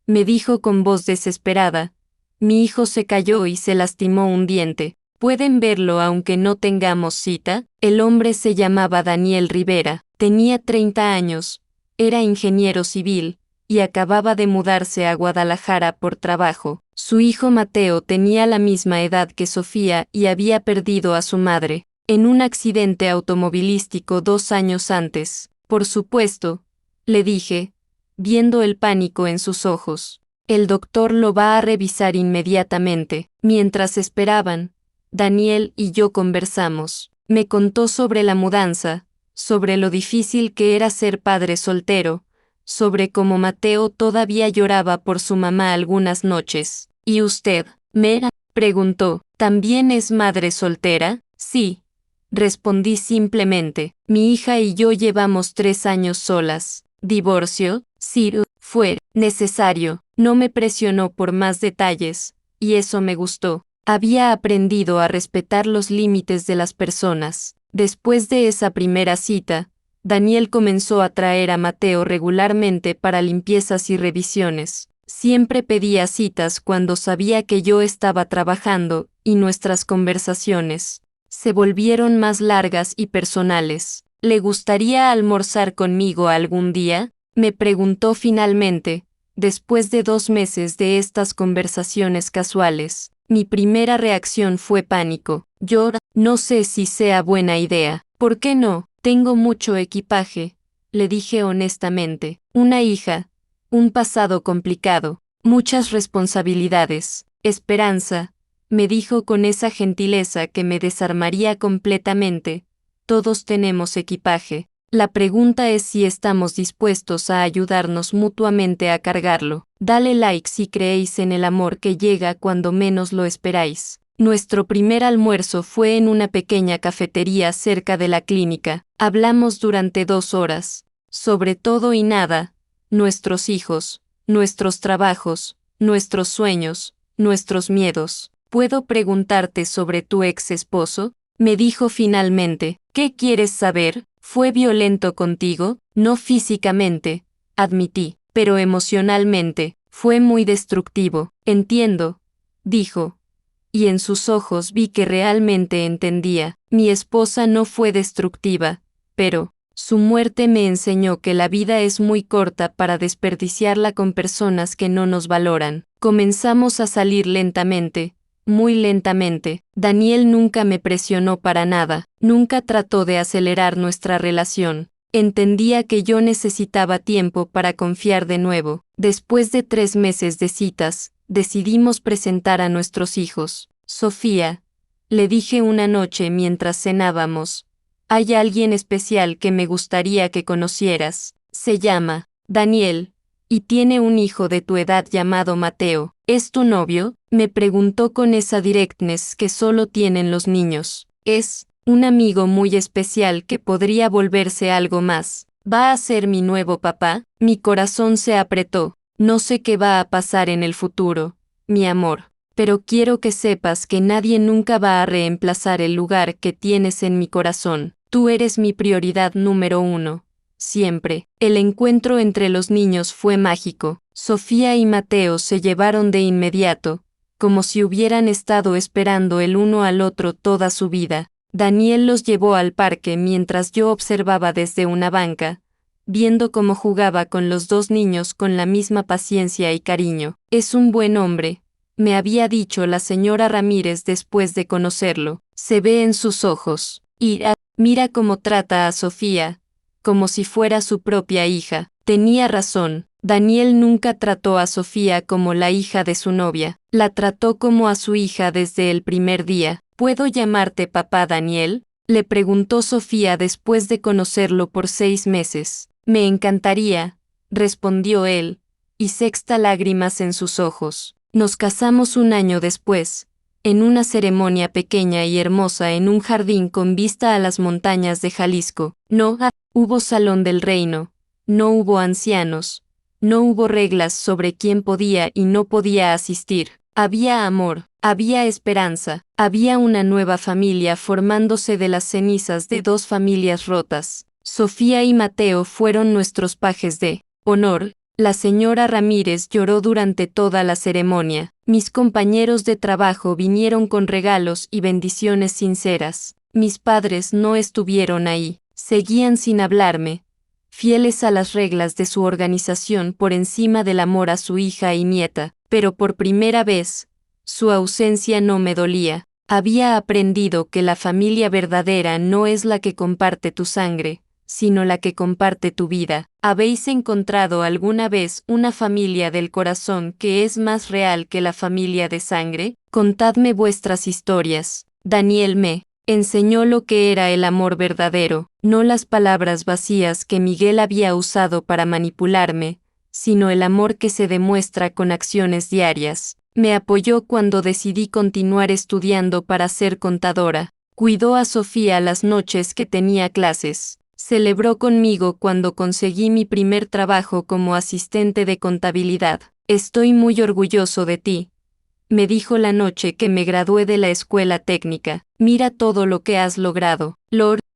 S1: me dijo con voz desesperada. Mi hijo se cayó y se lastimó un diente. ¿Pueden verlo aunque no tengamos cita? El hombre se llamaba Daniel Rivera. Tenía 30 años. Era ingeniero civil y acababa de mudarse a Guadalajara por trabajo. Su hijo Mateo tenía la misma edad que Sofía y había perdido a su madre en un accidente automovilístico 2 años antes. Por supuesto, le dije, viendo el pánico en sus ojos. El doctor lo va a revisar inmediatamente. Mientras esperaban, Daniel y yo conversamos. Me contó sobre la mudanza, sobre lo difícil que era ser padre soltero, sobre cómo Mateo todavía lloraba por su mamá algunas noches. ¿Y usted, me preguntó, también es madre soltera? Sí, respondí simplemente. Mi hija y yo llevamos 3 años solas. ¿Divorcio? Sí, fue necesario. No me presionó por más detalles, y eso me gustó. Había aprendido a respetar los límites de las personas. Después de esa primera cita, Daniel comenzó a traer a Mateo regularmente para limpiezas y revisiones. Siempre pedía citas cuando sabía que yo estaba trabajando, y nuestras conversaciones se volvieron más largas y personales. ¿Le gustaría almorzar conmigo algún día?, me preguntó finalmente, después de 2 meses de estas conversaciones casuales. Mi primera reacción fue pánico. Yo no sé si sea buena idea. ¿Por qué no? Tengo mucho equipaje, le dije honestamente. Una hija, un pasado complicado, muchas responsabilidades. Esperanza, me dijo con esa gentileza que me desarmaría completamente. Todos tenemos equipaje. La pregunta es si estamos dispuestos a ayudarnos mutuamente a cargarlo. Dale like si creéis en el amor que llega cuando menos lo esperáis. Nuestro primer almuerzo fue en una pequeña cafetería cerca de la clínica. Hablamos durante 2 horas, sobre todo y nada, nuestros hijos, nuestros trabajos, nuestros sueños, nuestros miedos. ¿Puedo preguntarte sobre tu ex esposo?, me dijo finalmente. ¿Qué quieres saber? ¿Fue violento contigo? No físicamente, admití, pero emocionalmente, fue muy destructivo. Entiendo, dijo. Y en sus ojos vi que realmente entendía. Mi esposa no fue destructiva, pero su muerte me enseñó que la vida es muy corta para desperdiciarla con personas que no nos valoran. Comenzamos a salir lentamente, muy lentamente. Daniel nunca me presionó para nada, nunca trató de acelerar nuestra relación. Entendía que yo necesitaba tiempo para confiar de nuevo. Después de 3 meses de citas, decidimos presentar a nuestros hijos. Sofía, le dije una noche mientras cenábamos, hay alguien especial que me gustaría que conocieras. Se llama Daniel, y tiene un hijo de tu edad llamado Mateo. ¿Es tu novio?, me preguntó con esa directness que solo tienen los niños. Es un amigo muy especial que podría volverse algo más. ¿Va a ser mi nuevo papá? Mi corazón se apretó. No sé qué va a pasar en el futuro, mi amor, pero quiero que sepas que nadie nunca va a reemplazar el lugar que tienes en mi corazón. Tú eres mi prioridad número 1. Siempre. El encuentro entre los niños fue mágico. Sofía y Mateo se llevaron de inmediato, como si hubieran estado esperando el uno al otro toda su vida. Daniel los llevó al parque mientras yo observaba desde una banca, viendo cómo jugaba con los 2 niños con la misma paciencia y cariño. Es un buen hombre, me había dicho la señora Ramírez después de conocerlo. Se ve en sus ojos. Y mira cómo trata a Sofía, como si fuera su propia hija. Tenía razón. Daniel nunca trató a Sofía como la hija de su novia. La trató como a su hija desde el primer día. ¿Puedo llamarte papá Daniel?, le preguntó Sofía después de conocerlo por 6 meses. Me encantaría, respondió él, y sexta lágrimas en sus ojos. Nos casamos 1 año después, en una ceremonia pequeña y hermosa en un jardín con vista a las montañas de Jalisco. No hubo salón del reino, no hubo ancianos, no hubo reglas sobre quién podía y no podía asistir. Había amor, había esperanza, había una nueva familia formándose de las cenizas de 2 familias rotas. Sofía y Mateo fueron nuestros pajes de honor. La señora Ramírez lloró durante toda la ceremonia. Mis compañeros de trabajo vinieron con regalos y bendiciones sinceras. Mis padres no estuvieron ahí. Seguían sin hablarme. fieles a las reglas de su organización por encima del amor a su hija y nieta, pero por primera vez, su ausencia no me dolía. Había aprendido que la familia verdadera no es la que comparte tu sangre, sino la que comparte tu vida. ¿Habéis encontrado alguna vez una familia del corazón que es más real que la familia de sangre? Contadme vuestras historias. Daniel me enseñó lo que era el amor verdadero, no las palabras vacías que Miguel había usado para manipularme, sino el amor que se demuestra con acciones diarias. Me apoyó cuando decidí continuar estudiando para ser contadora. Cuidó a Sofía las noches que tenía clases. Celebró conmigo cuando conseguí mi primer trabajo como asistente de contabilidad. Estoy muy orgulloso de ti, me dijo la noche que me gradué de la escuela técnica. Mira todo lo que has logrado.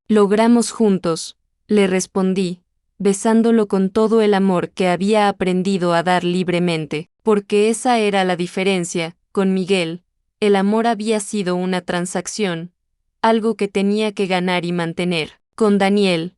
S1: Logramos juntos, le respondí, besándolo con todo el amor que había aprendido a dar libremente, porque esa era la diferencia. Con Miguel, el amor había sido una transacción, algo que tenía que ganar y mantener. Con Daniel,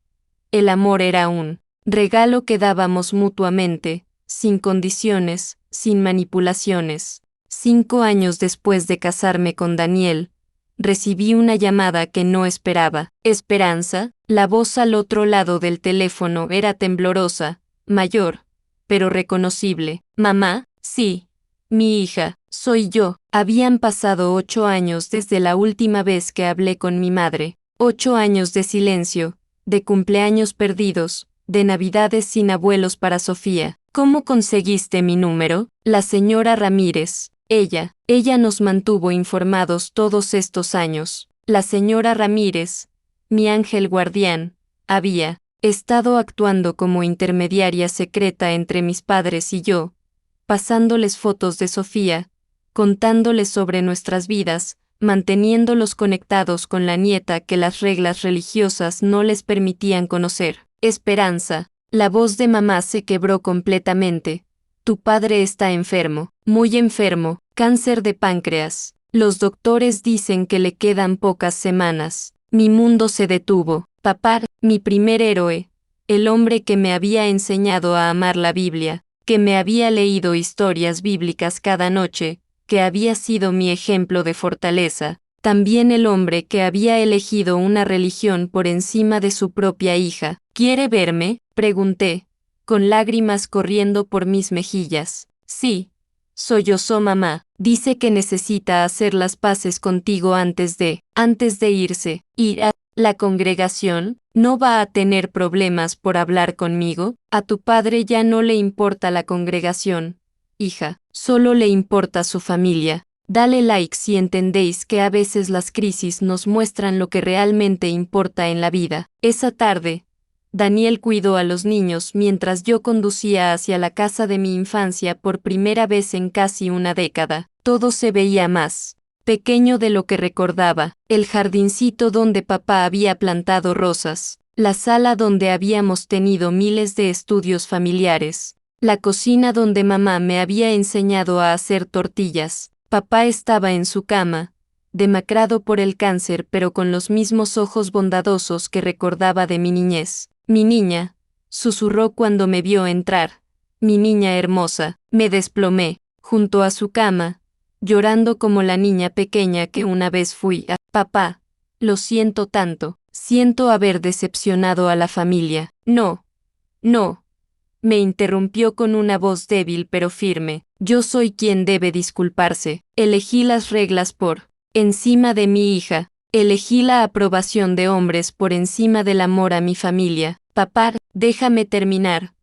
S1: el amor era un regalo que dábamos mutuamente, sin condiciones, sin manipulaciones. 5 años después de casarme con Daniel, recibí una llamada que no esperaba. Esperanza, la voz al otro lado del teléfono era temblorosa, mayor, pero reconocible. Mamá, sí, mi hija, soy yo. Habían pasado 8 años desde la última vez que hablé con mi madre. 8 años de silencio, de cumpleaños perdidos, de navidades sin abuelos para Sofía. ¿Cómo conseguiste mi número? La señora Ramírez. Ella nos mantuvo informados todos estos años. La señora Ramírez, mi ángel guardián, había estado actuando como intermediaria secreta entre mis padres y yo, pasándoles fotos de Sofía, contándoles sobre nuestras vidas, manteniéndolos conectados con la nieta que las reglas religiosas no les permitían conocer. Esperanza, la voz de mamá se quebró completamente. Tu padre está enfermo, muy enfermo, cáncer de páncreas. Los doctores dicen que le quedan pocas semanas. Mi mundo se detuvo. Papá, mi primer héroe, el hombre que me había enseñado a amar la Biblia, que me había leído historias bíblicas cada noche, que había sido mi ejemplo de fortaleza, también el hombre que había elegido una religión por encima de su propia hija. ¿Quiere verme?, pregunté, con lágrimas corriendo por mis mejillas. Sí, sollozó mamá. Dice que necesita hacer las paces contigo antes de irse. Ir a la congregación. ¿No va a tener problemas por hablar conmigo? A tu padre ya no le importa la congregación, hija, solo le importa su familia. Dale like si entendéis que a veces las crisis nos muestran lo que realmente importa en la vida. Esa tarde, Daniel cuidó a los niños mientras yo conducía hacia la casa de mi infancia por primera vez en casi una década. Todo se veía más pequeño de lo que recordaba. El jardincito donde papá había plantado rosas, la sala donde habíamos tenido miles de estudios familiares, la cocina donde mamá me había enseñado a hacer tortillas. Papá estaba en su cama, demacrado por el cáncer pero con los mismos ojos bondadosos que recordaba de mi niñez. Mi niña, susurró cuando me vio entrar. Mi niña hermosa. Me desplomé, junto a su cama, llorando como la niña pequeña que una vez fui. Papá, lo siento tanto, siento haber decepcionado a la familia. No, me interrumpió con una voz débil pero firme. Yo soy quien debe disculparse. Elegí las reglas por encima de mi hija. Elegí la aprobación de hombres por encima del amor a mi familia. Papá, déjame terminar.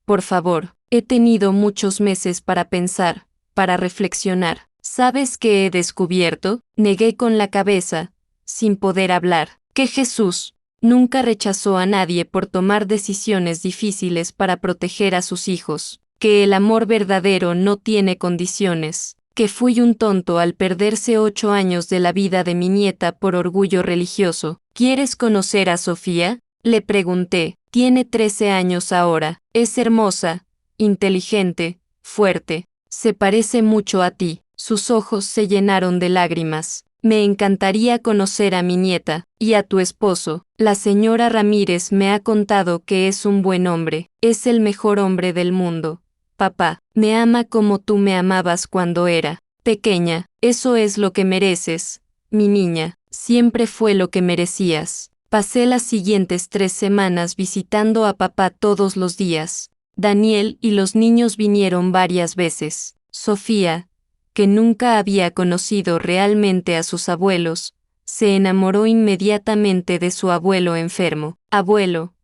S1: Por favor, he tenido muchos meses para pensar, para reflexionar. ¿Sabes qué he descubierto? Negué con la cabeza, sin poder hablar, que Jesús nunca rechazó a nadie por tomar decisiones difíciles para proteger a sus hijos, que el amor verdadero no tiene condiciones, que fui un tonto al perderse 8 años de la vida de mi nieta por orgullo religioso. ¿Quieres conocer a Sofía?, le pregunté. Tiene 13 años ahora, es hermosa, inteligente, fuerte, se parece mucho a ti. Sus ojos se llenaron de lágrimas. Me encantaría conocer a mi nieta, y a tu esposo. La señora Ramírez me ha contado que es un buen hombre, es el mejor hombre del mundo. Papá, me ama como tú me amabas cuando era pequeña, eso es lo que mereces, mi niña, siempre fue lo que merecías. Pasé las siguientes 3 semanas visitando a papá todos los días. Daniel y los niños vinieron varias veces. Sofía, que nunca había conocido realmente a sus abuelos, se enamoró inmediatamente de su abuelo enfermo. Abuelo,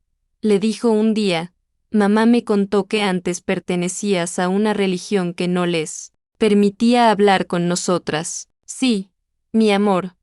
S1: le dijo un día, mamá me contó que antes pertenecías a una religión que no les permitía hablar con nosotras. Sí, mi amor,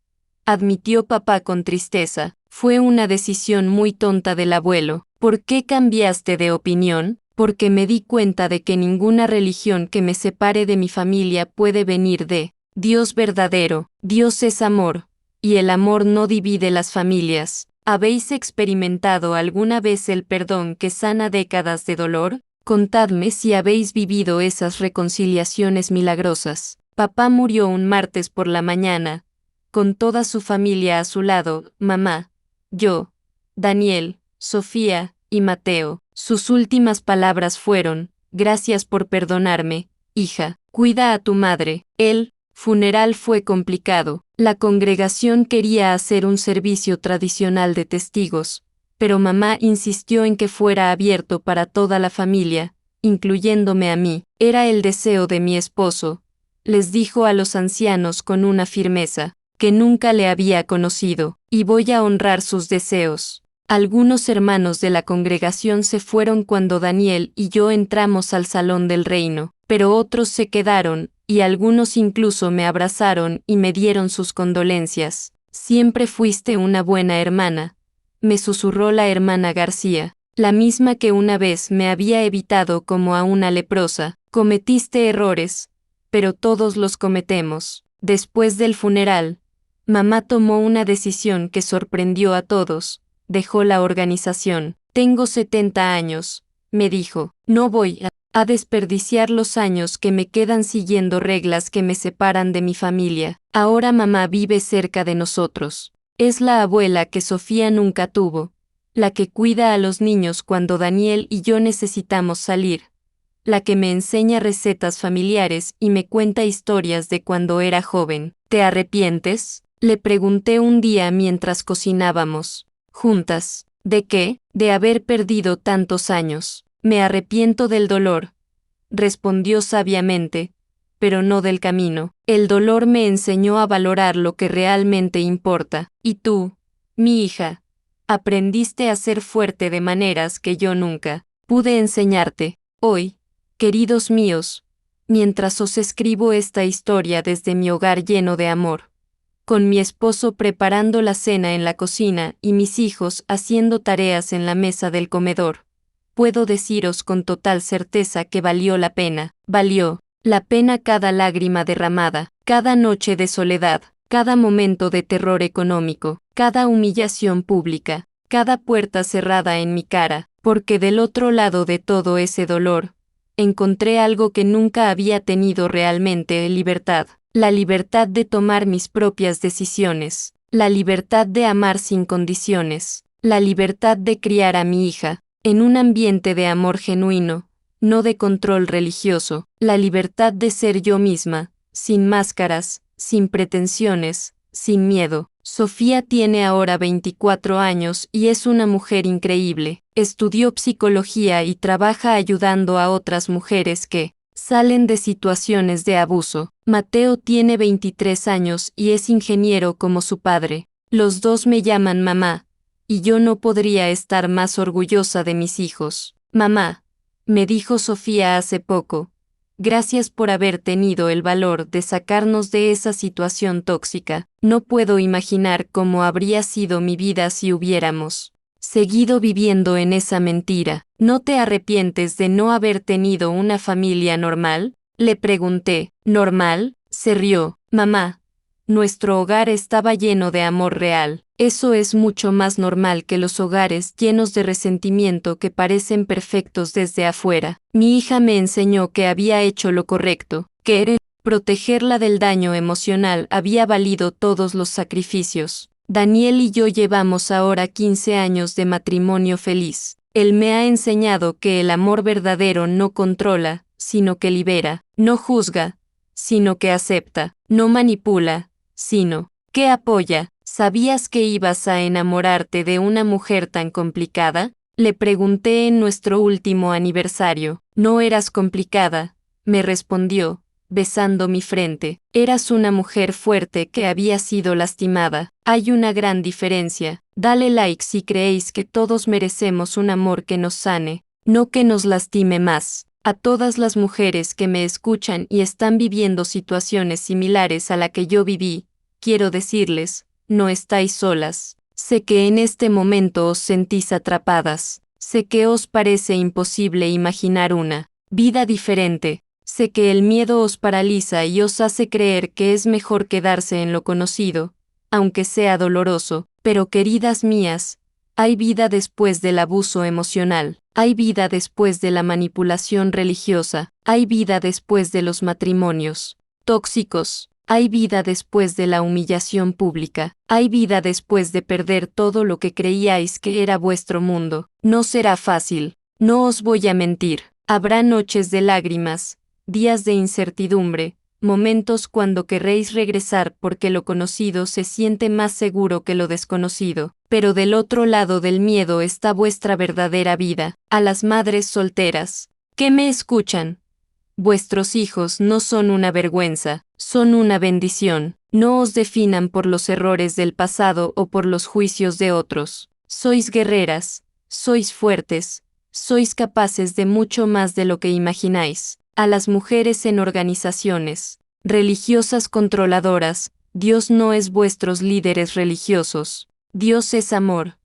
S1: admitió papá con tristeza, fue una decisión muy tonta del abuelo. ¿Por qué cambiaste de opinión? Porque me di cuenta de que ninguna religión que me separe de mi familia puede venir de Dios verdadero. Dios es amor, y el amor no divide las familias. ¿Habéis experimentado alguna vez el perdón que sana décadas de dolor? Contadme si habéis vivido esas reconciliaciones milagrosas. Papá murió un martes por la mañana, con toda su familia a su lado, mamá, yo, Daniel, Sofía y Mateo. Sus últimas palabras fueron, gracias por perdonarme, hija, cuida a tu madre. El funeral fue complicado. La congregación quería hacer un servicio tradicional de testigos, pero mamá insistió en que fuera abierto para toda la familia, incluyéndome a mí. Era el deseo de mi esposo, les dijo a los ancianos con una firmeza que nunca le había conocido, y voy a honrar sus deseos. Algunos hermanos de la congregación se fueron cuando Daniel y yo entramos al salón del reino, pero otros se quedaron, y algunos incluso me abrazaron y me dieron sus condolencias. Siempre fuiste una buena hermana, me susurró la hermana García, la misma que una vez me había evitado como a una leprosa. Cometiste errores, pero todos los cometemos. Después del funeral, mamá tomó una decisión que sorprendió a todos. Dejó la organización. Tengo 70 años, me dijo. No voy a desperdiciar los años que me quedan siguiendo reglas que me separan de mi familia. Ahora mamá vive cerca de nosotros. Es la abuela que Sofía nunca tuvo, la que cuida a los niños cuando Daniel y yo necesitamos salir, la que me enseña recetas familiares y me cuenta historias de cuando era joven. ¿Te arrepientes?, le pregunté un día mientras cocinábamos juntas. ¿De qué? De haber perdido tantos años. Me arrepiento del dolor, respondió sabiamente, pero no del camino. El dolor me enseñó a valorar lo que realmente importa. Y tú, mi hija, aprendiste a ser fuerte de maneras que yo nunca pude enseñarte. Hoy, queridos míos, mientras os escribo esta historia desde mi hogar lleno de amor, con mi esposo preparando la cena en la cocina y mis hijos haciendo tareas en la mesa del comedor, puedo deciros con total certeza que valió la pena cada lágrima derramada, cada noche de soledad, cada momento de terror económico, cada humillación pública, cada puerta cerrada en mi cara, porque del otro lado de todo ese dolor, encontré algo que nunca había tenido realmente: libertad. La libertad de tomar mis propias decisiones, la libertad de amar sin condiciones, la libertad de criar a mi hija, en un ambiente de amor genuino, no de control religioso, la libertad de ser yo misma, sin máscaras, sin pretensiones, sin miedo. Sofía tiene ahora 24 años y es una mujer increíble. Estudió psicología y trabaja ayudando a otras mujeres que salen de situaciones de abuso. Mateo tiene 23 años y es ingeniero como su padre. Los dos me llaman mamá, y yo no podría estar más orgullosa de mis hijos. Mamá, me dijo Sofía hace poco, gracias por haber tenido el valor de sacarnos de esa situación tóxica. No puedo imaginar cómo habría sido mi vida si hubiéramos seguido viviendo en esa mentira. ¿No te arrepientes de no haber tenido una familia normal?, le pregunté. ¿Normal?, se rió. Mamá, nuestro hogar estaba lleno de amor real. Eso es mucho más normal que los hogares llenos de resentimiento que parecen perfectos desde afuera. Mi hija me enseñó que había hecho lo correcto, que era Protegerla del daño emocional había valido todos los sacrificios. Daniel y yo llevamos ahora 15 años de matrimonio feliz. Él me ha enseñado que el amor verdadero no controla, sino que libera, no juzga, sino que acepta, no manipula, sino que apoya. ¿Sabías que ibas a enamorarte de una mujer tan complicada? Le pregunté en nuestro último aniversario. No eras complicada, me respondió, besando mi frente. Eras una mujer fuerte que había sido lastimada. Hay una gran diferencia. Dale like si creéis que todos merecemos un amor que nos sane, no que nos lastime más. A todas las mujeres que me escuchan y están viviendo situaciones similares a la que yo viví, quiero decirles, no estáis solas. Sé que en este momento os sentís atrapadas. Sé que os parece imposible imaginar una vida diferente. Sé que el miedo os paraliza y os hace creer que es mejor quedarse en lo conocido, aunque sea doloroso, pero queridas mías, hay vida después del abuso emocional, hay vida después de la manipulación religiosa, hay vida después de los matrimonios tóxicos, hay vida después de la humillación pública, hay vida después de perder todo lo que creíais que era vuestro mundo. No será fácil, no os voy a mentir, habrá noches de lágrimas, días de incertidumbre, momentos cuando querréis regresar porque lo conocido se siente más seguro que lo desconocido, pero del otro lado del miedo está vuestra verdadera vida. A las madres solteras, que me escuchan, vuestros hijos no son una vergüenza, son una bendición. No os definan por los errores del pasado o por los juicios de otros. Sois guerreras, sois fuertes, sois capaces de mucho más de lo que imagináis. A las mujeres en organizaciones religiosas controladoras, Dios no es vuestros líderes religiosos. Dios es amor,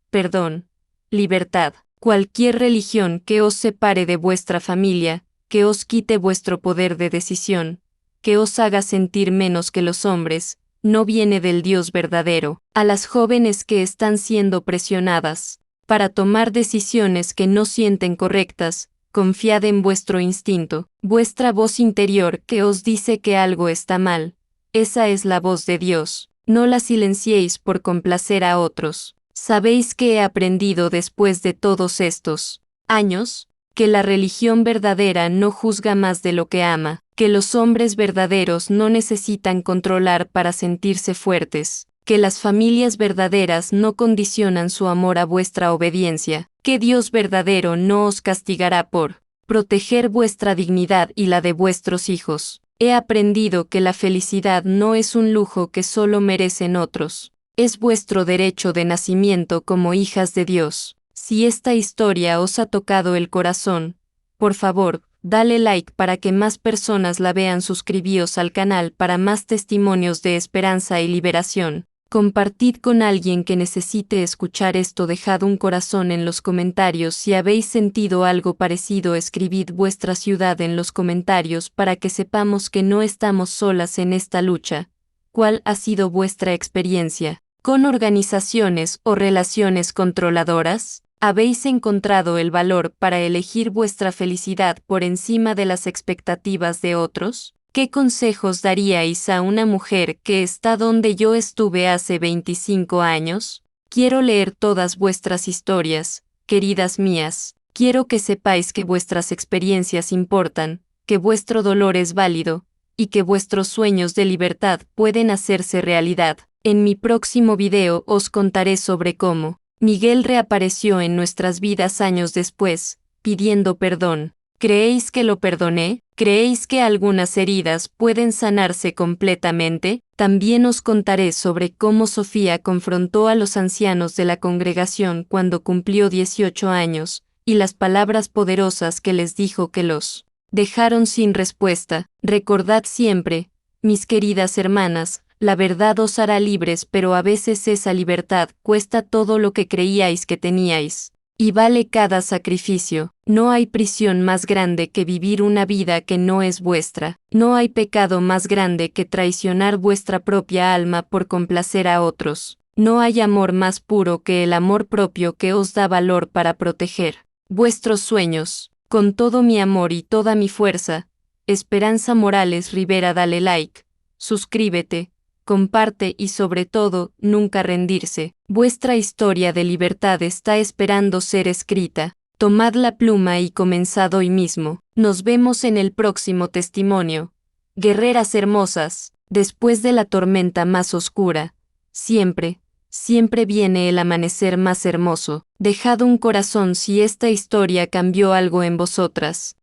S1: perdón, libertad. Cualquier religión que os separe de vuestra familia, que os quite vuestro poder de decisión, que os haga sentir menos que los hombres, no viene del Dios verdadero. A las jóvenes que están siendo presionadas para tomar decisiones que no sienten correctas, confiad en vuestro instinto, vuestra voz interior que os dice que algo está mal. Esa es la voz de Dios. No la silenciéis por complacer a otros. ¿Sabéis qué he aprendido después de todos estos años? Que la religión verdadera no juzga más de lo que ama, que los hombres verdaderos no necesitan controlar para sentirse fuertes, que las familias verdaderas no condicionan su amor a vuestra obediencia, que Dios verdadero no os castigará por proteger vuestra dignidad y la de vuestros hijos. He aprendido que la felicidad no es un lujo que solo merecen otros, es vuestro derecho de nacimiento como hijas de Dios. Si esta historia os ha tocado el corazón, por favor, dale like para que más personas la vean, suscribíos al canal para más testimonios de esperanza y liberación. Compartid con alguien que necesite escuchar esto. Dejad un corazón en los comentarios si habéis sentido algo parecido. Escribid vuestra ciudad en los comentarios para que sepamos que no estamos solas en esta lucha. ¿Cuál ha sido vuestra experiencia con organizaciones o relaciones controladoras? ¿Habéis encontrado el valor para elegir vuestra felicidad por encima de las expectativas de otros? ¿Qué consejos daríais a una mujer que está donde yo estuve hace 25 años? Quiero leer todas vuestras historias, queridas mías. Quiero que sepáis que vuestras experiencias importan, que vuestro dolor es válido, y que vuestros sueños de libertad pueden hacerse realidad. En mi próximo video os contaré sobre cómo Miguel reapareció en nuestras vidas años después, pidiendo perdón. ¿Creéis que lo perdoné? ¿Creéis que algunas heridas pueden sanarse completamente? También os contaré sobre cómo Sofía confrontó a los ancianos de la congregación cuando cumplió 18 años, y las palabras poderosas que les dijo que los dejaron sin respuesta. Recordad siempre, mis queridas hermanas, la verdad os hará libres, pero a veces esa libertad cuesta todo lo que creíais que teníais. Y vale cada sacrificio. No hay prisión más grande que vivir una vida que no es vuestra. No hay pecado más grande que traicionar vuestra propia alma por complacer a otros. No hay amor más puro que el amor propio que os da valor para proteger vuestros sueños. Con todo mi amor y toda mi fuerza, Esperanza Morales Rivera. Dale like, suscríbete, comparte y sobre todo, nunca rendirse. Vuestra historia de libertad está esperando ser escrita. Tomad la pluma y comenzad hoy mismo. Nos vemos en el próximo testimonio. Guerreras hermosas, después de la tormenta más oscura, siempre, siempre viene el amanecer más hermoso. Dejad un corazón si esta historia cambió algo en vosotras.